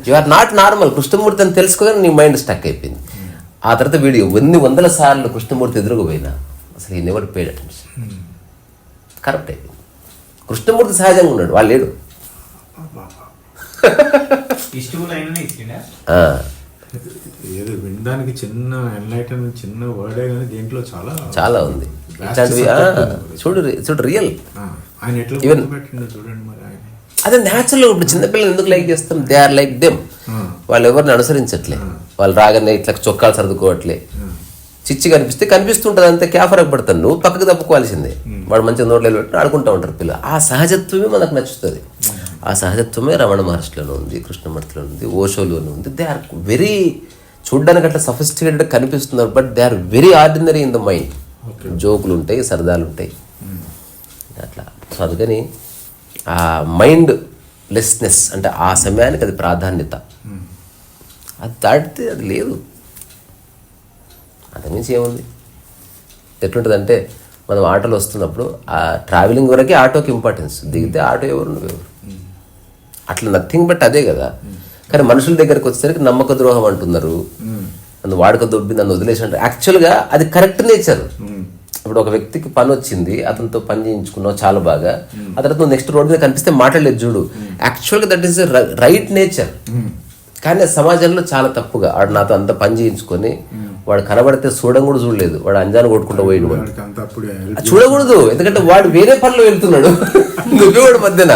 You are not normal. Krishnamurti అని తెలుసుకోగానే నీ మైండ్ స్టక్ అయిపోయింది. ఆ తర్వాత వీడియో 100 సార్లు కృష్ణమూర్తి ఎదురుకుపోయినా అసలు ఈ నెవర్ పేడ్ అటెన్షన్. కరెక్ట్ అయిపోయింది. కృష్ణమూర్తి సహజంగా ఉన్నాడు, వాళ్ళు లేడు. ఏదో వినడానికి చిన్న ఎన్లైటన్ చిన్న వర్డే కానీ దీంట్లో చాలా చాలా ఉంది. చూడు రియల్. ఆయన ఎట్లా Even- పెట్టిండో చూడండి మరి ఆయన. అదే న్యాచురల్. ఇప్పుడు చిన్నపిల్లలు ఎందుకు లైక్ చేస్తాం, దే ఆర్ లైక్ దెమ్. వాళ్ళు ఎవరిని అనుసరించట్లే, వాళ్ళు రాగానే ఇట్లా చొక్కాలు సర్దుకోవట్లే. చిచ్చి కనిపిస్తుంటది అంతే, క్యాఫరక్ పడతాను, నువ్వు పక్కకు తప్పుకోవాల్సిందే. వాడు మంచిగా నోట్లో పెట్టి ఆడుకుంటూ ఉంటారు పిల్లలు. ఆ సహజత్వమే మనకు నచ్చుతుంది. ఆ సహజత్వమే రమణ మహర్షిలోనే ఉంది, కృష్ణమూర్తిలో ఉంది, ఓషోలోనే ఉంది. దే ఆర్ వెరీ చూడ్డానికి అట్లా సఫిస్టికేటెడ్ కనిపిస్తున్నారు, but they are very ordinary in the mind. జోకులు ఉంటాయి, సరదాలు ఉంటాయి అట్లా. సో అందుకని ఆ మైండ్ లెస్నెస్ అంటే ఆ సమయానికి అది ప్రాధాన్యత. అది దాటితే అది లేదు. అంతకుమించి ఏముంది. ఎట్లుంటుంది అంటే మనం ఆటోలో వస్తున్నప్పుడు ఆ ట్రావెలింగ్ వరకే ఆటోకి ఇంపార్టెన్స్, దిగితే ఆటో ఎవరు నువ్వెవరు అట్లా నథింగ్ బట్ అదే కదా. కానీ మనుషుల దగ్గరికి వచ్చేసరికి నమ్మక ద్రోహం అంటున్నారు, నన్ను వాడుక దొబ్బి నన్ను వదిలేసి అంటారు. యాక్చువల్గా అది కరెక్ట్ నేచర్. ఇప్పుడు ఒక వ్యక్తికి పని వచ్చింది, అతనితో పని చేయించుకున్నావు చాలా బాగా, ఆ తర్వాత నువ్వు నెక్స్ట్ రోడ్ మీద కనిపిస్తే మాట్లాడలేదు చూడు, యాక్చువల్గా దట్ ఈస్ రైట్ నేచర్. కానీ సమాజంలో చాలా తప్పుగా వాడు నాతో అంత పని చేయించుకొని వాడు కనబడితే చూడడం కూడా చూడలేదు, వాడు అంజాన్ని కొట్టుకుంటూ పోయాడు. చూడకూడదు, ఎందుకంటే వాడు వేరే పనిలో వెళ్తున్నాడు, నువ్వు మధ్యన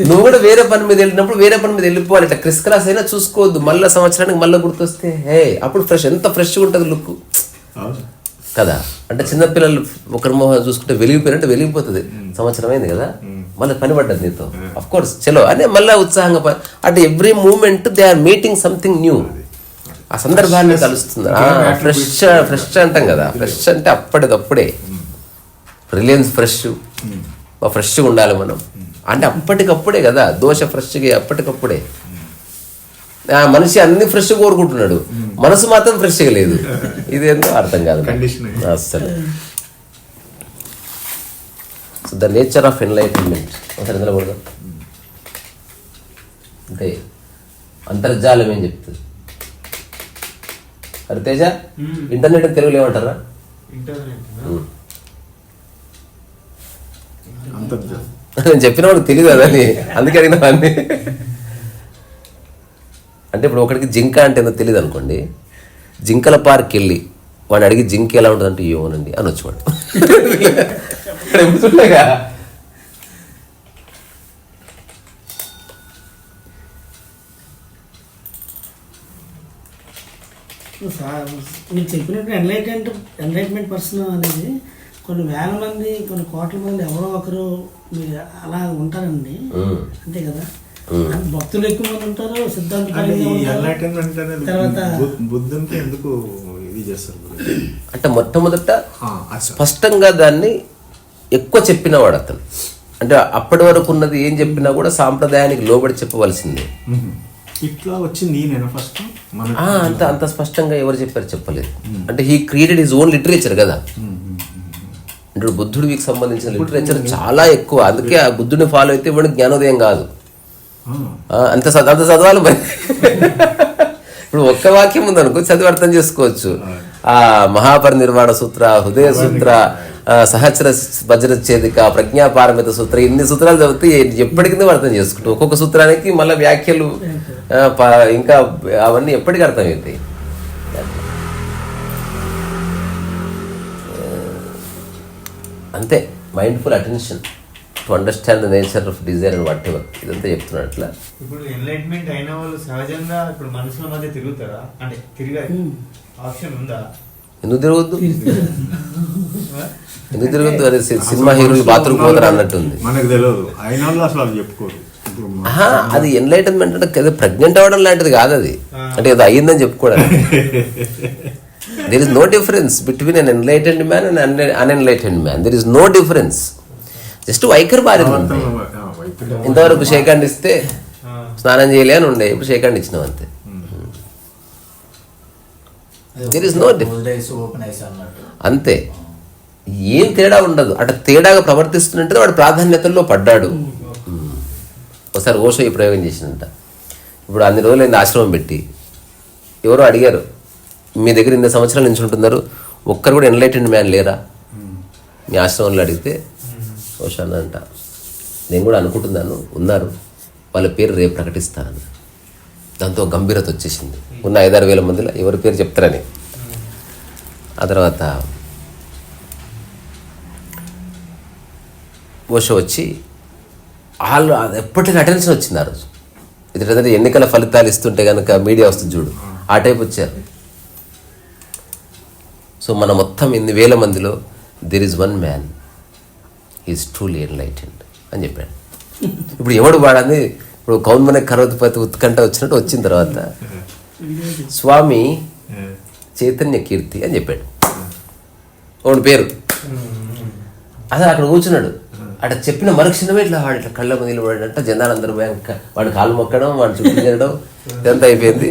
నువ్వు కూడా వేరే పని మీద వెళ్ళినప్పుడు వేరే పని మీద వెళ్ళిపోవాలి. ఇట్లా క్రిస్ క్రాస్ అయినా చూసుకోవద్దు. మళ్ళీ సంవత్సరానికి మళ్ళీ గుర్తొస్తే హే అప్పుడు ఎంత ఫ్రెష్గా ఉంటుంది లుక్ కదా. అంటే చిన్నపిల్లలు ఒకరి మొహం చూసుకుంటే వెలిగిపోయినట్టు వెలిగిపోతుంది. సంవత్సరం అయింది కదా, మళ్ళీ పని పడ్డది నీతో, అఫ్ కోర్స్ చలో అనే మళ్ళీ ఉత్సాహంగా అంటే every moment they are meeting something new. ఆ సందర్భాన్ని కలుస్తుంది. ఫ్రెష్ అంటాం కదా, ఫ్రెష్ అంటే అప్పటికప్పుడే. రిలయన్స్ ఫ్రెష్గా ఉండాలి మనం అంటే అప్పటికప్పుడే కదా. దోశ ఫ్రెష్గా అప్పటికప్పుడే. మనిషి అన్ని ఫ్రెష్ కోరుకుంటున్నాడు, మనసు మాత్రం ఫ్రెష్గా లేదు. ఇదేందో అర్థం కాదు అసలు. So the nature of enlightenment ఒకసారి నిలబడదా అంటే అంతర్జాలం ఏం చెప్తుంది. అరే తేజ, ఇంటర్నెట్ తెలుగులో ఏమంటారా? నేను చెప్పిన వాడికి తెలియదు అదని, అందుకే అడిగిన వాడిని. అంటే ఇప్పుడు ఒకటికి జింక అంటే ఏందో తెలియదు అనుకోండి, జింకల పార్క్ వెళ్ళి వాడిని అడిగి జింక ఎలా ఉంటుంది అంటే ఏమోనండి అని వచ్చేవాడు. మీరు చెప్పినట్టు ఎన్లైట్మెంట్ పర్సన్ అనేది కొన్ని వేల మంది కొన్ని కోట్ల మంది ఎవరో ఒకరు మీరు అలా ఉంటారండి, అంతే కదా. భక్తులు ఎక్కువ మంది ఉంటారు, తర్వాత బుద్ధునికి ఎందుకు ఇది చేస్తారు అంటే మొట్టమొదట స్పష్టంగా దాన్ని ఎక్కువ చెప్పినవాడు అతను. అంటే అప్పటి వరకు ఉన్నది ఏం చెప్పినా కూడా సాంప్రదాయానికి లోబడి చెప్పవలసిందే. ఇట్లా వచ్చింది ఫస్ట్ అంత స్పష్టంగా ఎవరు చెప్పారు చెప్పలేదు. అంటే he created his own literature కదా. అంటే బుద్ధుడికి సంబంధించిన లిటరేచర్ చాలా ఎక్కువ. అందుకే ఆ బుద్ధుడిని ఫాలో అయితే ఇవ్వడం జ్ఞానోదయం కాదు. అంత చదవాలి మరి. ఇప్పుడు ఒక్క వాక్యం ఉందనుకో చదివి అర్థం చేసుకోవచ్చు. ఆ మహాపరినిర్వాణ సూత్ర, హృదయ సూత్ర, సహచర వజ్రఛేదిక, ప్రజ్ఞాపారమిత సూత్ర, ఇన్ని సూత్రాలు చదివితే ఎప్పటికీ అర్థం చేసుకుంటాం. ఒక్కొక్క సూత్రానికి మళ్ళీ వ్యాఖ్యలు ఇంకా అవన్నీ ఎప్పటికీ అర్థమవుతాయి. అంతే, mindful attention to understand the nature of desire and what ever, ఇదంతా చెప్తున్నట్లా. ఇప్పుడు ఎన్లైట్మెంట్ అయిన వాళ్ళు సహజంగా ఇప్పుడు మనుషుల మధ్య తిరుగుతారా? అంటే తిరిగే ఆప్షన్ ఉందా? ఎందుకు తిరగొద్దు? ఎందుకు తిరగద్దు? అదే సినిమా హీరోలు బాత్రూమ్ పోతారు అన్నట్టుంది. మనకు తెలియదు, అయిన వాళ్ళు అసలు అది చెప్పుకోరు. అది ఎన్లైటన్మెంట్ అంటే ఏదో ప్రెగ్నెంట్ అవ్వడం లాంటిది కాదు అది. అంటే ఏదో అయ్యిందని చెప్పుకోవడానికి. There is no difference between an enlightened man and unenlightened man. There is no difference. Just వైఖరి మారింది. ఇంతవరకు షేక్ హ్యాండ్ ఇస్తే స్నానం చేయలే అని ఉండే, ఇప్పుడు షేక్ హ్యాండ్ ఇచ్చినాం అంతే. There is no difference. అంతే, ఏం తేడా ఉండదు. అట్లా తేడాగా ప్రవర్తిస్తున్నట్టు వాడు ప్రాధాన్యతల్లో పడ్డాడు. ఒకసారి ఓషో ఈ ప్రయోగం చేసినంట. ఇప్పుడు అన్ని రోజులైంది ఆశ్రమం పెట్టి, ఎవరో అడిగారు, మీ దగ్గర ఇన్ని సంవత్సరాల నుంచి ఉంటున్నారు, ఒక్కరు కూడా ఎన్లైటెండ్ మ్యాన్ లేరా మీ ఆశ్రమంలో అడిగితే ఓషో అన్నంట, నేను కూడా అనుకుంటున్నాను, ఉన్నారు, వాళ్ళ పేరు రేపు ప్రకటిస్తాను. దాంతో గంభీరత వచ్చేసింది. ఉన్న 5-6 వేల మందిలో ఎవరి పేరు చెప్తారని. ఆ తర్వాత ఓషో వచ్చి వాళ్ళు ఎప్పటికీ అటెన్షన్ వచ్చింది. ఆ రోజు ఇది ఎన్నికల ఫలితాలు ఇస్తుంటే కనుక మీడియా వస్తుంది చూడు, ఆ టైప్ వచ్చారు. సో మన మొత్తం ఇన్ని వేల మందిలో there is one man is truly enlightened అని చెప్పాడు. ఇప్పుడు ఎవడు వాడని, ఇప్పుడు కౌన్మనే కరోతిపతి ఉత్కంఠ వచ్చినట్టు వచ్చిన తర్వాత స్వామి చైతన్య కీర్తి అని చెప్పాడు ఒకటి పేరు. అసలు అక్కడ కూర్చున్నాడు. అట్లా చెప్పిన మరుక్షణమే ఇట్లా వాడు ఇట్లా కళ్ళ నిలబడంట, జనాలందరూ వాడిని కాలు మొక్కడం, వాడిని చుట్టూ చేయడం, ఇదంతా అయిపోయింది.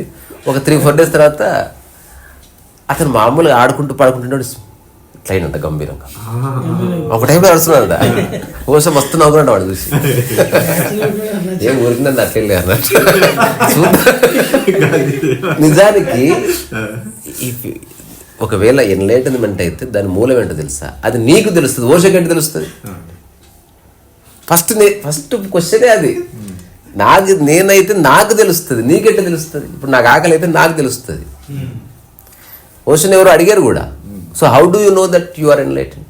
ఒక 3-4 డేస్ తర్వాత అతను మామూలుగా ఆడుకుంటూ పాడుకుంటున్నాడు, ఇట్లా అయినంత గంభీరంగా ఒక టైంలో నడుస్తున్నాడు. కోసం వస్తూ నవ్వుకున్నాడు వాడు చూసి. ఏం ఊరికిందని అట్లే అన్నట్టు. నిజానికి ఒకవేళ ఎన్లైటన్మెంట్ అయితే దాని మూలం ఏంటో తెలుసా? అది నీకు తెలుస్తుంది, ఓషోకేంటి తెలుస్తుంది? ఫస్ట్ క్వశ్చనే అది. నేనైతే నాకు తెలుస్తుంది, నీకెట్లా తెలుస్తుంది? ఇప్పుడు నాకు ఆకలి అయితే నాకు తెలుస్తుంది. ఓషన్ ఎవరు అడిగారు కూడా. So how do you know that you are enlightened?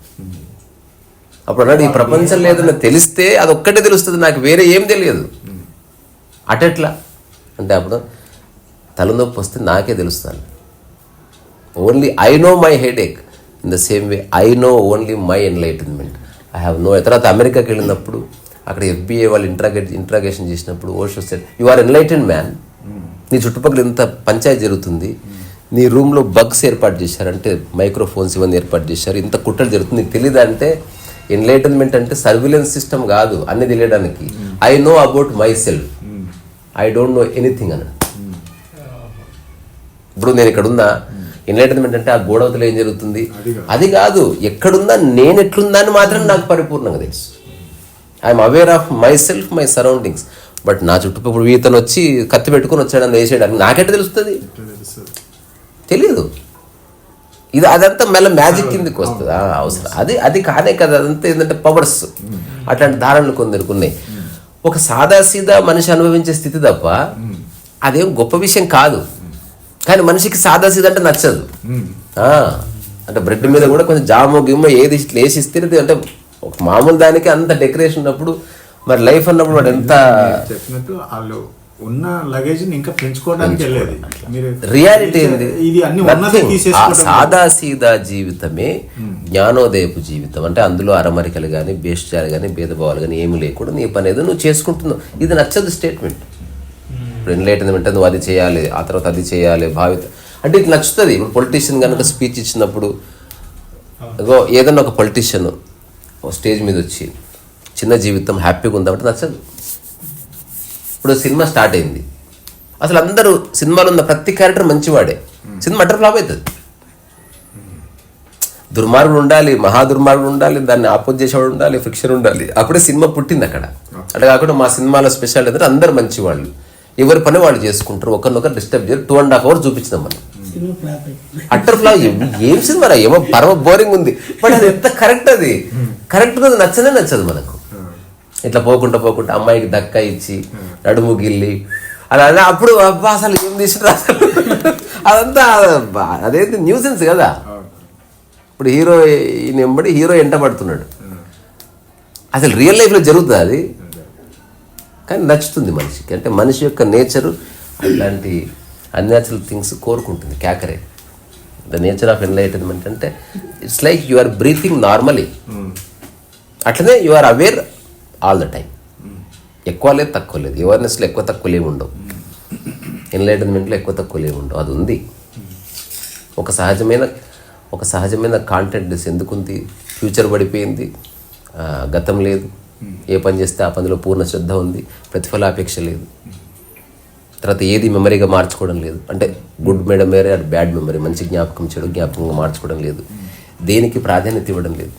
అప్పుడు అన్నాడు, ఈ ప్రపంచం లేదని తెలిస్తే అది ఒక్కటే తెలుస్తుంది, నాకు వేరే ఏం తెలియదు. అటెట్లా అంటే అప్పుడు తలనొప్పి వస్తే నాకే తెలుస్తాను. Only I know my headache. In the same way I know only my enlightenment. I have no. తర్వాత అమెరికాకి వెళ్ళినప్పుడు అక్కడ FBI వాళ్ళు ఇంట్రాగేషన్ చేసినప్పుడు Osho said, you are enlightened man. నీ చుట్టుపక్కల ఇంత పంచాయతీ జరుగుతుంది, నీ రూమ్లో బగ్స్ ఏర్పాటు చేశారు, అంటే మైక్రోఫోన్స్ ఇవన్నీ ఏర్పాటు చేశారు, ఇంత కుట్రలు జరుగుతుంది, నీకు తెలియదా? అంటే ఎన్లైటన్మెంట్ అంటే సర్విలెన్స్ సిస్టమ్ కాదు, అన్ని తెలియడానికి. I know about my self, I don't know anything అని. ఇప్పుడు నేను ఇక్కడ ఉన్నా, ఎన్లైటన్మెంట్ అంటే ఆ గోడవతలో ఏం జరుగుతుంది అది కాదు, ఎక్కడున్నా నేను ఎట్లుందా అని మాత్రం నాకు పరిపూర్ణంగా తెలుసు. I'm aware of my self, my surroundings. But నా చుట్టుపక్కల ఈతను వచ్చి కత్తి పెట్టుకుని వచ్చాడని వేసేయడానికి నాకెట్లా తెలుస్తుంది? తెలియదు. ఇది అదంతా మళ్ళీ మ్యాజిక్ కిందకి వస్తుంది. అవసరం అది కానే కదా. అదంతా ఏంటంటే పవర్స్, అట్లాంటి ధారణలు కొందరుకున్నాయి. ఒక సాదాసీదా మనిషి అనుభవించే స్థితి తప్ప అదేం గొప్ప విషయం కాదు. కానీ మనిషికి సాదాసీదా అంటే నచ్చదు. అంటే బ్రెడ్ మీద కూడా కొంచెం జామో గిమ్మో ఏది ఇట్లా వేసి ఇస్తే, అంటే ఒక మామూలు దానికి అంత డెకరేషన్ ఉన్నప్పుడు మరి లైఫ్ అన్నప్పుడు వాడు ఎంత చెప్పినట్టు వాళ్ళు ఉన్న లగేజ్ ఇంకా పెంచుకోవడానికి వెళ్ళేది. రియాలిటీ ఏంది? ఇది అన్ని సాదాసీదా జీవితమే జ్ఞానోదయపు జీవితం. అంటే అందులో అరమరికలు కానీ, బేష్టాలు కానీ, భేదభావాలు కానీ ఏమి లేకుండా నీ పని ఏదో నువ్వు చేసుకుంటున్నావు. ఇది నచ్చదు స్టేట్మెంట్. ఇప్పుడు ఎన్లైటన్మెంట్ నువ్వు అది చేయాలి, ఆ తర్వాత అది చేయాలి, భావిత అంటే ఇది నచ్చుతుంది. ఇప్పుడు పొలిటీషియన్ కనుక స్పీచ్ ఇచ్చినప్పుడు ఏదన్నా ఒక పొలిటీషియన్ స్టేజ్ మీద వచ్చి చిన్న జీవితం హ్యాపీగా ఉందామంటే నచ్చదు. ఇప్పుడు సినిమా స్టార్ట్ అయింది, అసలు అందరూ సినిమాలో ఉన్న ప్రతి క్యారెక్టర్ మంచివాడే, సినిమా అటర్ ఫ్లాప్ అవుతుంది. దుర్మార్గుడు ఉండాలి, మహాదుర్మార్గుడు ఉండాలి, దాన్ని ఆపోజ్ చేసేవాడు ఉండాలి, ఫిక్షన్ ఉండాలి, అప్పుడే సినిమా పుట్టింది అక్కడ. అంటే కాకుండా మా సినిమాలో స్పెషల్ ఏంటంటే అందరు మంచి వాళ్ళు, ఎవరి పని వాళ్ళు చేసుకుంటారు, ఒకరినొకరు డిస్టర్బ్ చేయరు. 2.5 hours చూపించినాం మనం. సినిమా ఫ్లాప్ అయిపోయింది. Utter flop. ఏం సినిమా ఏమో పరమ బోరింగ్ ఉంది, బట్ అది ఎంత కరెక్ట్, అది కరెక్ట్ ఉన్నది నచ్చదు మనకు. ఇట్లా పోకుండా అమ్మాయికి దక్క ఇచ్చి నడుము గిల్లి అలా అప్పుడు అబ్బా అసలు ఏం తీసుకురా అసలు అదంతా అదేంటి న్యూసెన్స్ కదా. ఇప్పుడు హీరో ఎంట పడుతున్నాడు, అసలు రియల్ లైఫ్లో జరుగుతుంది అది, కానీ నచ్చుతుంది మనిషికి. అంటే మనిషి యొక్క నేచరు అట్లాంటి అన్యాచురల్ థింగ్స్ కోరుకుంటుంది. క్యాకరే ద నేచర్ ఆఫ్ ఎన్లైటన్మెంట్ అంటే it's like you are breathing normally, అట్లనే you are aware all the time. ఎక్కువ లేదు తక్కువ లేదు, అవేర్నెస్లో ఎక్కువ తక్కువ ఉండవు, ఎన్లైటన్మెంట్లో ఎక్కువ తక్కువ ఉండవు. అది ఉంది. ఒక సహజమైన కాంటెంట్నెస్ ఎందుకుంది. ఫ్యూచర్ పడిపోయింది, గతం లేదు, ఏ పని చేస్తే ఆ పనిలో పూర్ణ శ్రద్ధ ఉంది, ప్రతిఫలాపేక్ష లేదు. తర్వాత ఏది మెమరీగా మార్చుకోవడం లేదు, అంటే good memory and bad memory, మంచి జ్ఞాపకం చెడు జ్ఞాపకంగా మార్చుకోవడం లేదు. దేనికి ప్రాధాన్యత ఇవ్వడం లేదు,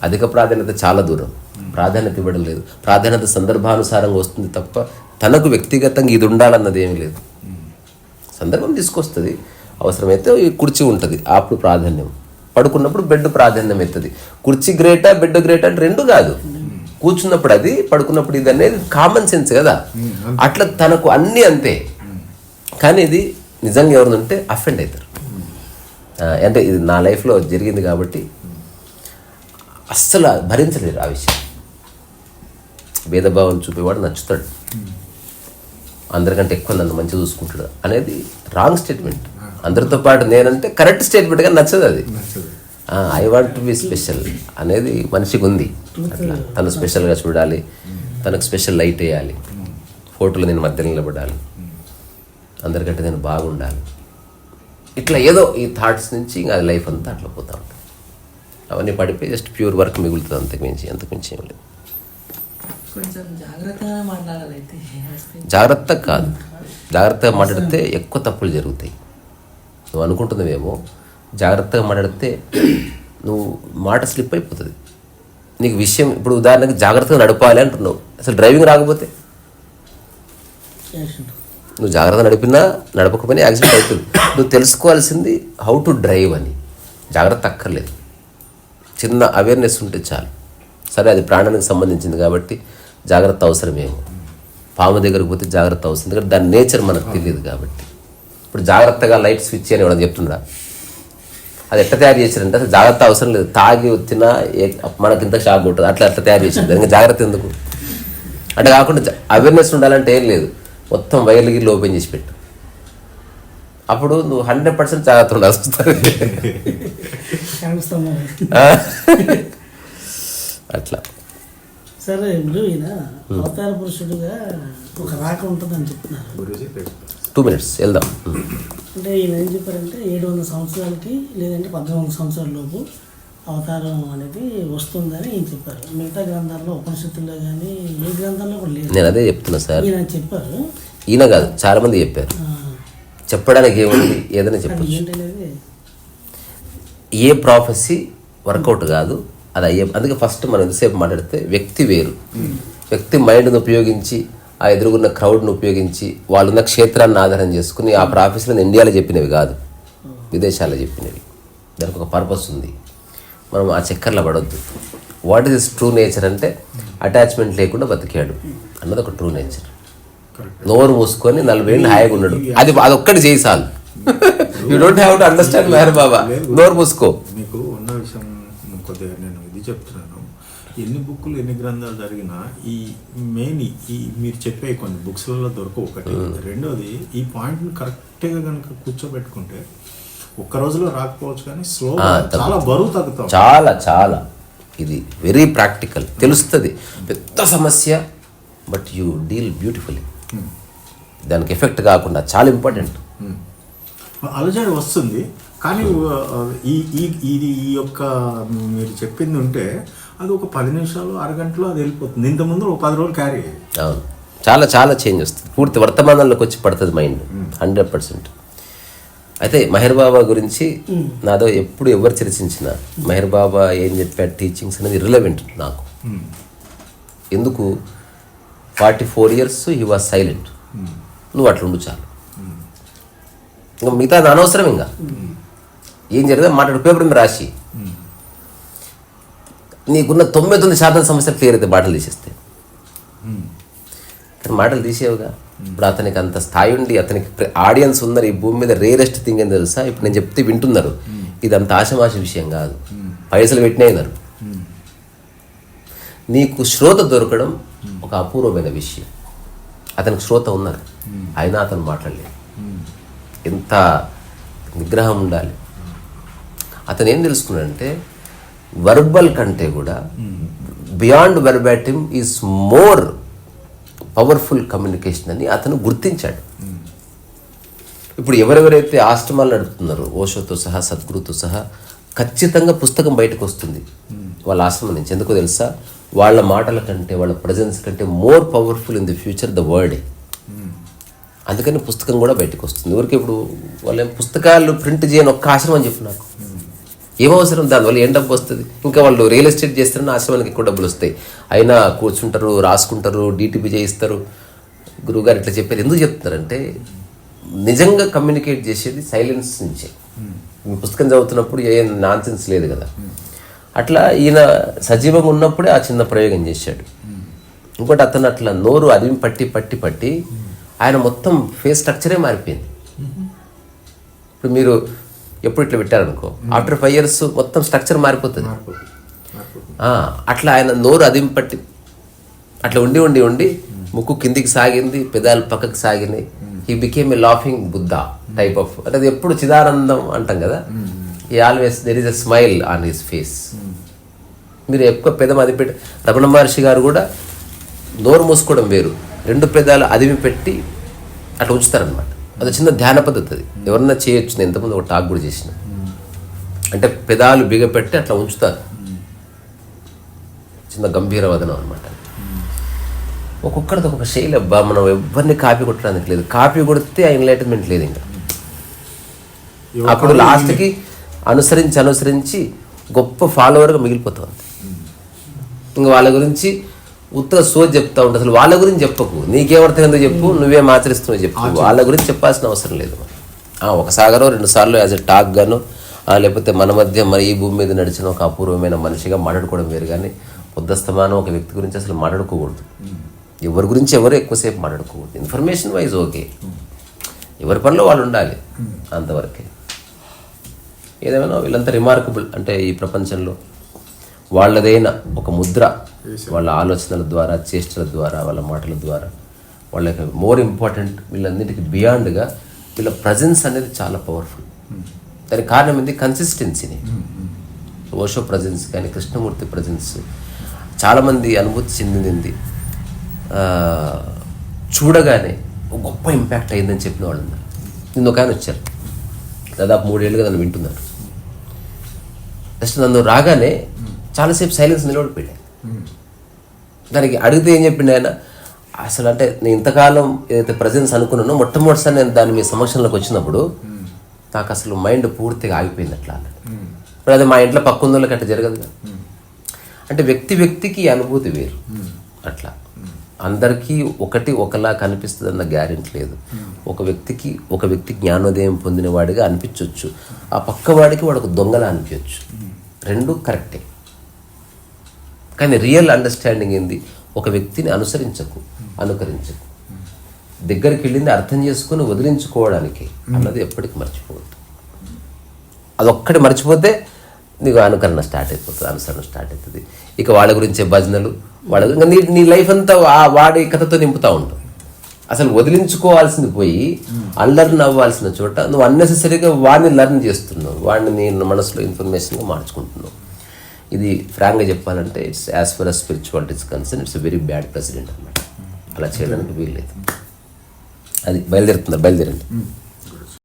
అధిక ప్రాధాన్యత చాలా దూరం, ప్రాధాన్యత ఇవ్వడం లేదు. ప్రాధాన్యత సందర్భానుసారంగా వస్తుంది తప్ప తనకు వ్యక్తిగతంగా ఇది ఉండాలన్నది ఏమీ లేదు. సందర్భం తీసుకొస్తుంది, అవసరమైతే కుర్చీ ఉంటుంది అప్పుడు ప్రాధాన్యం, పడుకున్నప్పుడు బెడ్ ప్రాధాన్యం అవుతుంది. కుర్చీ గ్రేటా బెడ్ గ్రేటా అంటే రెండు కాదు. కూర్చున్నప్పుడు అది, పడుకున్నప్పుడు ఇది అనేది కామన్ సెన్స్ కదా. అట్లా తనకు అన్నీ అంతే. కానీ ఇది నిజంగా ఎవరు ఉంటే అఫెండ్ అవుతారు. అంటే ఇది నా లైఫ్లో జరిగింది కాబట్టి అస్సలు భరించలేరు ఆ విషయం. భేదభావం చూపేవాడు నచ్చుతాడు, అందరికంటే ఎక్కువ నన్ను మంచిగా చూసుకుంటాడు అనేది రాంగ్ స్టేట్మెంట్. అందరితో పాటు నేనంటే కరెక్ట్ స్టేట్మెంట్గా నచ్చదు అది. I want to be special అనేది మనిషికి ఉంది. అట్లా తను స్పెషల్గా చూడాలి, తనకు స్పెషల్ లైట్ వేయాలి, ఫోటోలు నేను మధ్యలో నిలబడాలి, అందరికంటే నేను బాగుండాలి, ఇట్లా ఏదో ఈ థాట్స్ నుంచి ఇంకా అది లైఫ్ అంతా అట్లా పోతూ ఉంటుంది. అవన్నీ పడిపోయి జస్ట్ ప్యూర్ వర్క్ మిగులుతుంది, అంతకుమించి ఏం లేదు. కొంచెం జాగ్రత్తగా మాట్లాడాలి. అయితే జాగ్రత్తగా కాదు, జాగ్రత్తగా మాట్లాడితే ఎక్కువ తప్పులు జరుగుతాయి. నువ్వు అనుకుంటున్నావేమో జాగ్రత్తగా మాట్లాడితే నువ్వు మాట స్లిప్ అయిపోతుంది. నీకు విషయం ఇప్పుడు ఉదాహరణకి జాగ్రత్తగా నడపాలి అంటున్నావు, అసలు డ్రైవింగ్ రాకపోతే నువ్వు జాగ్రత్తగా నడపకపోయినా యాక్సిడెంట్ అవుతుంది. నువ్వు తెలుసుకోవాల్సింది హౌ టు డ్రైవ్ అని. జాగ్రత్త అక్కర్లేదు, చిన్న అవేర్నెస్ ఉంటే చాలు. సరే అది ప్రాణానికి సంబంధించింది కాబట్టి జాగ్రత్త అవసరమేమో. పాము దగ్గరకు పోతే జాగ్రత్త అవసరం, ఎందుకంటే దాని నేచర్ మనకు తెలియదు కాబట్టి. ఇప్పుడు జాగ్రత్తగా లైట్ స్విచ్ అని ఎవరైనా చెప్తుండ్రా? అది ఎట్లా తయారు చేశారంటే అసలు జాగ్రత్త అవసరం లేదు, తాగి వచ్చినా మనకి ఇంత షాక్ ఉంటుంది, అట్లా తయారు చేసింది. దానికి జాగ్రత్త ఎందుకు? అట్లా కాకుండా అవేర్నెస్ ఉండాలంటే ఏం లేదు, మొత్తం వైర్లు గిర్లు ఓపెన్ చేసి పెట్టు, అప్పుడు నువ్వు 100% జాగ్రత్త ఉండాల్సి వస్తుంది. అట్లా సరే. ఇప్పుడు ఈయన అవతార పురుషుడుగా ఒక రాక ఉంటుందని చెప్తున్నారు. 2 minutes వెళ్దాం. అంటే ఈయన ఏం చెప్పారంటే 700 సంవత్సరాలకి లేదంటే 1800 సంవత్సరాల లోపు అవతారం అనేది వస్తుందని ఈయన చెప్పారు. మిగతా గ్రంథాల్లో ఉపనిషత్తుల్లో కానీ ఏ గ్రంథాల్లో కూడా లేదు. నేను అదే చెప్తున్నా సార్. ఈయన చెప్పారు, ఈయన కాదు చాలా మంది చెప్పారు. చెప్పడానికి ఏముంది, ఏదైనా చెప్పచ్చు. ఏంటనేది ఏ ప్రాఫెసీ వర్కౌట్ కాదు, అది అయ్యే. అందుకే ఫస్ట్ మనం ఎంతసేపు మాట్లాడితే వ్యక్తి వేరు, వ్యక్తి మైండ్ని ఉపయోగించి ఆ ఎదురుగున్న క్రౌడ్ని ఉపయోగించి వాళ్ళున్న క్షేత్రాన్ని ఆధారం చేసుకుని ఆ ప్రాఫెసర్లను ఇండియాలో చెప్పినవి కాదు, విదేశాల్లో చెప్పినవి. దానికి ఒక పర్పస్ ఉంది. మనం ఆ చక్కర్లో పడవద్దు. వాట్ ఈస్ ట్రూ నేచర్ అంటే అటాచ్మెంట్ లేకుండా బతికాడు అన్నది ఒక ట్రూ నేచర్. నోరు మూసుకొని 40 ఏళ్ళు హాయిగా ఉన్నాడు, అదొక్కటి చేయి చాలు. You don't have to understand Meher Baba. నోరు మూసుకో. మీకు ఉన్న విషయం కొద్దిగా నేను ఇది చెప్తున్నాను. ఎన్ని బుక్కులు ఎన్ని గ్రంథాలు జరిగినా ఈ మెయిన్ ఈ మీరు చెప్పే కొన్ని బుక్స్లలో దొరకవు. ఒకటి. రెండోది ఈ పాయింట్ని కరెక్ట్గా కనుక కూర్చోబెట్టుకుంటే ఒక్క రోజులో రాకపోవచ్చు, కానీ స్లోగా చాలా బరువు తగ్గుతాం. చాలా ఇది వెరీ ప్రాక్టికల్. తెలుస్తుంది పెద్ద సమస్య, బట్ యూ డీల్ బ్యూటిఫుల్లీ. దానికి ఎఫెక్ట్ కాకుండా చాలా ఇంపార్టెంట్. అలజడి వస్తుంది, కానీ ఈ యొక్క మీరు చెప్పింది ఉంటే అది ఒక 10 నిమిషాలు అరగంటలో అది వెళ్ళిపోతుంది. ఇంతకుముందు ఒక 10 రోజులు క్యారీ అయ్యేది. అవును, చాలా చేంజ్ వస్తుంది. పూర్తి వర్తమానంలోకి వచ్చి పడుతుంది మైండ్ 100%. అయితే మెహర్ బాబా గురించి నాదో ఎప్పుడు ఎవరు చర్చించినా మెహర్ బాబా ఏం చెప్పాడు టీచింగ్స్ అనేది రిలవెంట్ నాకు. ఎందుకు 44 years హీ వాజ్ సైలెంట్. నువ్వు అట్లా ఉండు చాలు, ఇంకా మిగతా అది అనవసరం. ఇంకా ఏం జరిగిందో మాట్లాడు, పేపర్ మీద రాసి నీకున్న 99% సమస్యలు క్లియర్ అయితే మాటలు తీసేస్తే. కానీ మాటలు తీసేవుగా. ఇప్పుడు అతనికి అంత స్థాయి ఉండి అతనికి ఆడియన్స్ ఉన్నారు. ఈ భూమి మీద రేరెస్ట్ థింగ్ అని తెలుసా? ఇప్పుడు నేను చెప్తే వింటున్నారు. ఇది అంత ఆశమాష విషయం కాదు, పైసలు పెట్టినాయినారు. నీకు శ్రోత దొరకడం ఒక అపూర్వమైన విషయం. అతనికి శ్రోత ఉన్నారు, అయినా అతను మాట్లాడలేదు. ఎంత నిగ్రహం ఉండాలి. అతను ఏం తెలుసుకున్నాడంటే వర్బల్ కంటే కూడా beyond verbatim is more powerful communication అని అతను గుర్తించాడు. ఇప్పుడు ఎవరెవరైతే ఆశ్రమాలు నడుపుతున్నారో ఓషోతో సహా సద్గురుతో సహా ఖచ్చితంగా పుస్తకం బయటకు వస్తుంది వాళ్ళ ఆశ్రమం నుంచి. ఎందుకో తెలుసా? వాళ్ళ మాటల కంటే వాళ్ళ ప్రజెన్స్ కంటే more powerful in the future the వర్డే. అందుకని పుస్తకం కూడా బయటకు వస్తుంది. ఎవరికి ఇప్పుడు వాళ్ళ పుస్తకాలు ప్రింట్ చేయని ఒక్క ఆశ్రమం అని చెప్పి నాకు ఏమవసరం? దానివల్ల ఏం డబ్బు వస్తుంది? ఇంకా వాళ్ళు రియల్ ఎస్టేట్ చేస్తారని ఆశ్రమానికి ఎక్కువ డబ్బులు వస్తాయి. అయినా కూర్చుంటారు, రాసుకుంటారు, DTP చేయిస్తారు. గురువుగారు ఇట్లా చెప్పారు. ఎందుకు చెప్తున్నారంటే నిజంగా కమ్యూనికేట్ చేసేది సైలెన్స్ నుంచే. మీ పుస్తకం చదువుతున్నప్పుడు ఏం నాన్సెన్స్ లేదు కదా. అట్లా ఈయన సజీవంగా ఉన్నప్పుడే ఆ చిన్న ప్రయోగం చేశాడు. ఇంకోటి అతను అట్లా నోరు అదిమి పట్టి ఆయన మొత్తం ఫేస్ స్ట్రక్చరే మారిపోయింది. ఇప్పుడు మీరు ఎప్పుడు ఇట్లా పెట్టారనుకో, ఆఫ్టర్ 5 years మొత్తం స్ట్రక్చర్ మారిపోతుంది. అట్లా ఆయన నోరు అదిమి పట్టి అట్లా ఉండి ముక్కు కిందికి సాగింది, పెదాలు పక్కకి సాగినాయి. He became a laughing Buddha type of. అంటే అది ఎప్పుడు చిదానందం అంటాం కదా. ఈ always there is a smile on his face. మీరు ఎక్కువ పెదం అది పెట్టి, రమణ మహర్షి గారు కూడా నోరు మూసుకోవడం వేరు, 2 పెదాలు అదిమి పెట్టి అట్లా ఉంచుతారనమాట. అది చిన్న ధ్యాన పద్ధతి. అది ఎవరన్నా చేయొచ్చు. నేను ఇంతకుముందు ఒక టాక్ కూడా చేసిన. అంటే పెదాలు బిగపెట్టి అట్లా ఉంచుతారు, చిన్న గంభీర వదనం అనమాట. ఒక్కొక్కరిది ఒక్కొక్క శైలి. అబ్బా, మనం ఎవరిని కాపీ కొట్టడానికి లేదు. కాపీ కొడితే ఆ ఎన్లైటన్మెంట్ లేదు. ఇంకా అప్పుడు లాస్ట్కి అనుసరించి గొప్ప ఫాలోవర్గా మిగిలిపోతుంది. ఇంకా వాళ్ళ గురించి ఉత్తర సోది చెప్తా ఉంటుంది. అసలు వాళ్ళ గురించి చెప్పకు, నీకేమర్థమైందో చెప్పు, నువ్వేం ఆచరిస్తున్నావు చెప్పు. వాళ్ళ గురించి చెప్పాల్సిన అవసరం లేదు. ఒకసారో 2 సార్లు యాజ్ ఎ టాక్ గాను, లేకపోతే మన మధ్య మరి ఈ భూమి మీద నడిచిన ఒక అపూర్వమైన మనిషిగా మాట్లాడుకోవడం వేరు. కానీ పొద్దుస్తమానం ఒక వ్యక్తి గురించి అసలు మాట్లాడుకోకూడదు. ఎవరి గురించి ఎవరు ఎక్కువసేపు మాట్లాడుకోకూడదు. ఇన్ఫర్మేషన్ వైజ్ ఓకే, ఎవరి పనిలో వాళ్ళు ఉండాలి, అంతవరకే. ఏదేమైనా వీళ్ళంతా రిమార్కబుల్. అంటే ఈ ప్రపంచంలో వాళ్ళదైన ఒక ముద్ర, వాళ్ళ ఆలోచనల ద్వారా, చేష్టల ద్వారా, వాళ్ళ మాటల ద్వారా, వాళ్ళకి మోర్ ఇంపార్టెంట్ వీళ్ళన్నిటికీ బియాండ్గా వీళ్ళ ప్రజెన్స్ అనేది చాలా పవర్ఫుల్. దానికి కారణం ఏంటి? కన్సిస్టెన్సీని. ఓషో ప్రజెన్స్ కానీ కృష్ణమూర్తి ప్రజెన్స్ చాలామంది అనుభూతి చెందింది. చూడగానే ఒక గొప్ప ఇంపాక్ట్ అయిందని చెప్పిన వాళ్ళు ఉన్నారు. నిన్న ఒక ఆయన వచ్చారు, దాదాపు 3 ఏళ్ళుగా నన్ను వింటున్నారు. జస్ట్ నన్ను రాగానే చాలాసేపు సైలెన్స్ నిలబడిపోయాడు. దానికి అడిగితే ఏం చెప్పిండు ఆయన? అసలు అంటే నేను ఇంతకాలం ఏదైతే ప్రజెన్స్ అనుకున్నానో, మొట్టమొదటిసారి నేను దాన్ని మీ సమక్షంలోకి వచ్చినప్పుడు నాకు అసలు మైండ్ పూర్తిగా ఆగిపోయింది అట్లా అన్నాడు. ఇప్పుడు అది మా ఇంట్లో పక్క వాళ్ళకి అట్లా జరగదు. అంటే వ్యక్తికి అనుభూతి వేరు. అట్లా అందరికీ ఒకలా కనిపిస్తుంది అన్న గ్యారెంటీ లేదు. ఒక వ్యక్తి జ్ఞానోదయం పొందిన వాడిగా అనిపించవచ్చు, ఆ పక్కవాడికి వాడు ఒక దొంగలా అనిపించవచ్చు. 2 కరెక్టే. కానీ రియల్ అండర్స్టాండింగ్ ఏంది? ఒక వ్యక్తిని అనుకరించకు, దగ్గరికి వెళ్ళింది అర్థం చేసుకుని వదిలించుకోవడానికి అన్నది ఎప్పటికీ మర్చిపోవద్దు. అదొక్కటి మర్చిపోతే నీకు అనుకరణ స్టార్ట్ అయిపోతుంది, అనుసరణ స్టార్ట్ అవుతుంది. ఇక వాళ్ళ గురించే భజనలు, నీ లైఫ్ అంతా వాడి కథతో నింపుతూ ఉంటావు. అసలు వదిలించుకోవాల్సింది పోయి అన్లర్న్ అవ్వాల్సిన చోట నువ్వు అన్నెసెసరీగా వాడిని లర్న్ చేస్తున్నావు, వాడిని నీ మనసులో ఇన్ఫర్మేషన్గా మార్చుకుంటున్నావు. ఇది ఫ్రాంక్గా చెప్పాలంటే it's as far as spirituality is concern it's very bad precedent అన్నమాట. అలా చేయడానికి వీల్లేదు. అది బయలుదేరండి.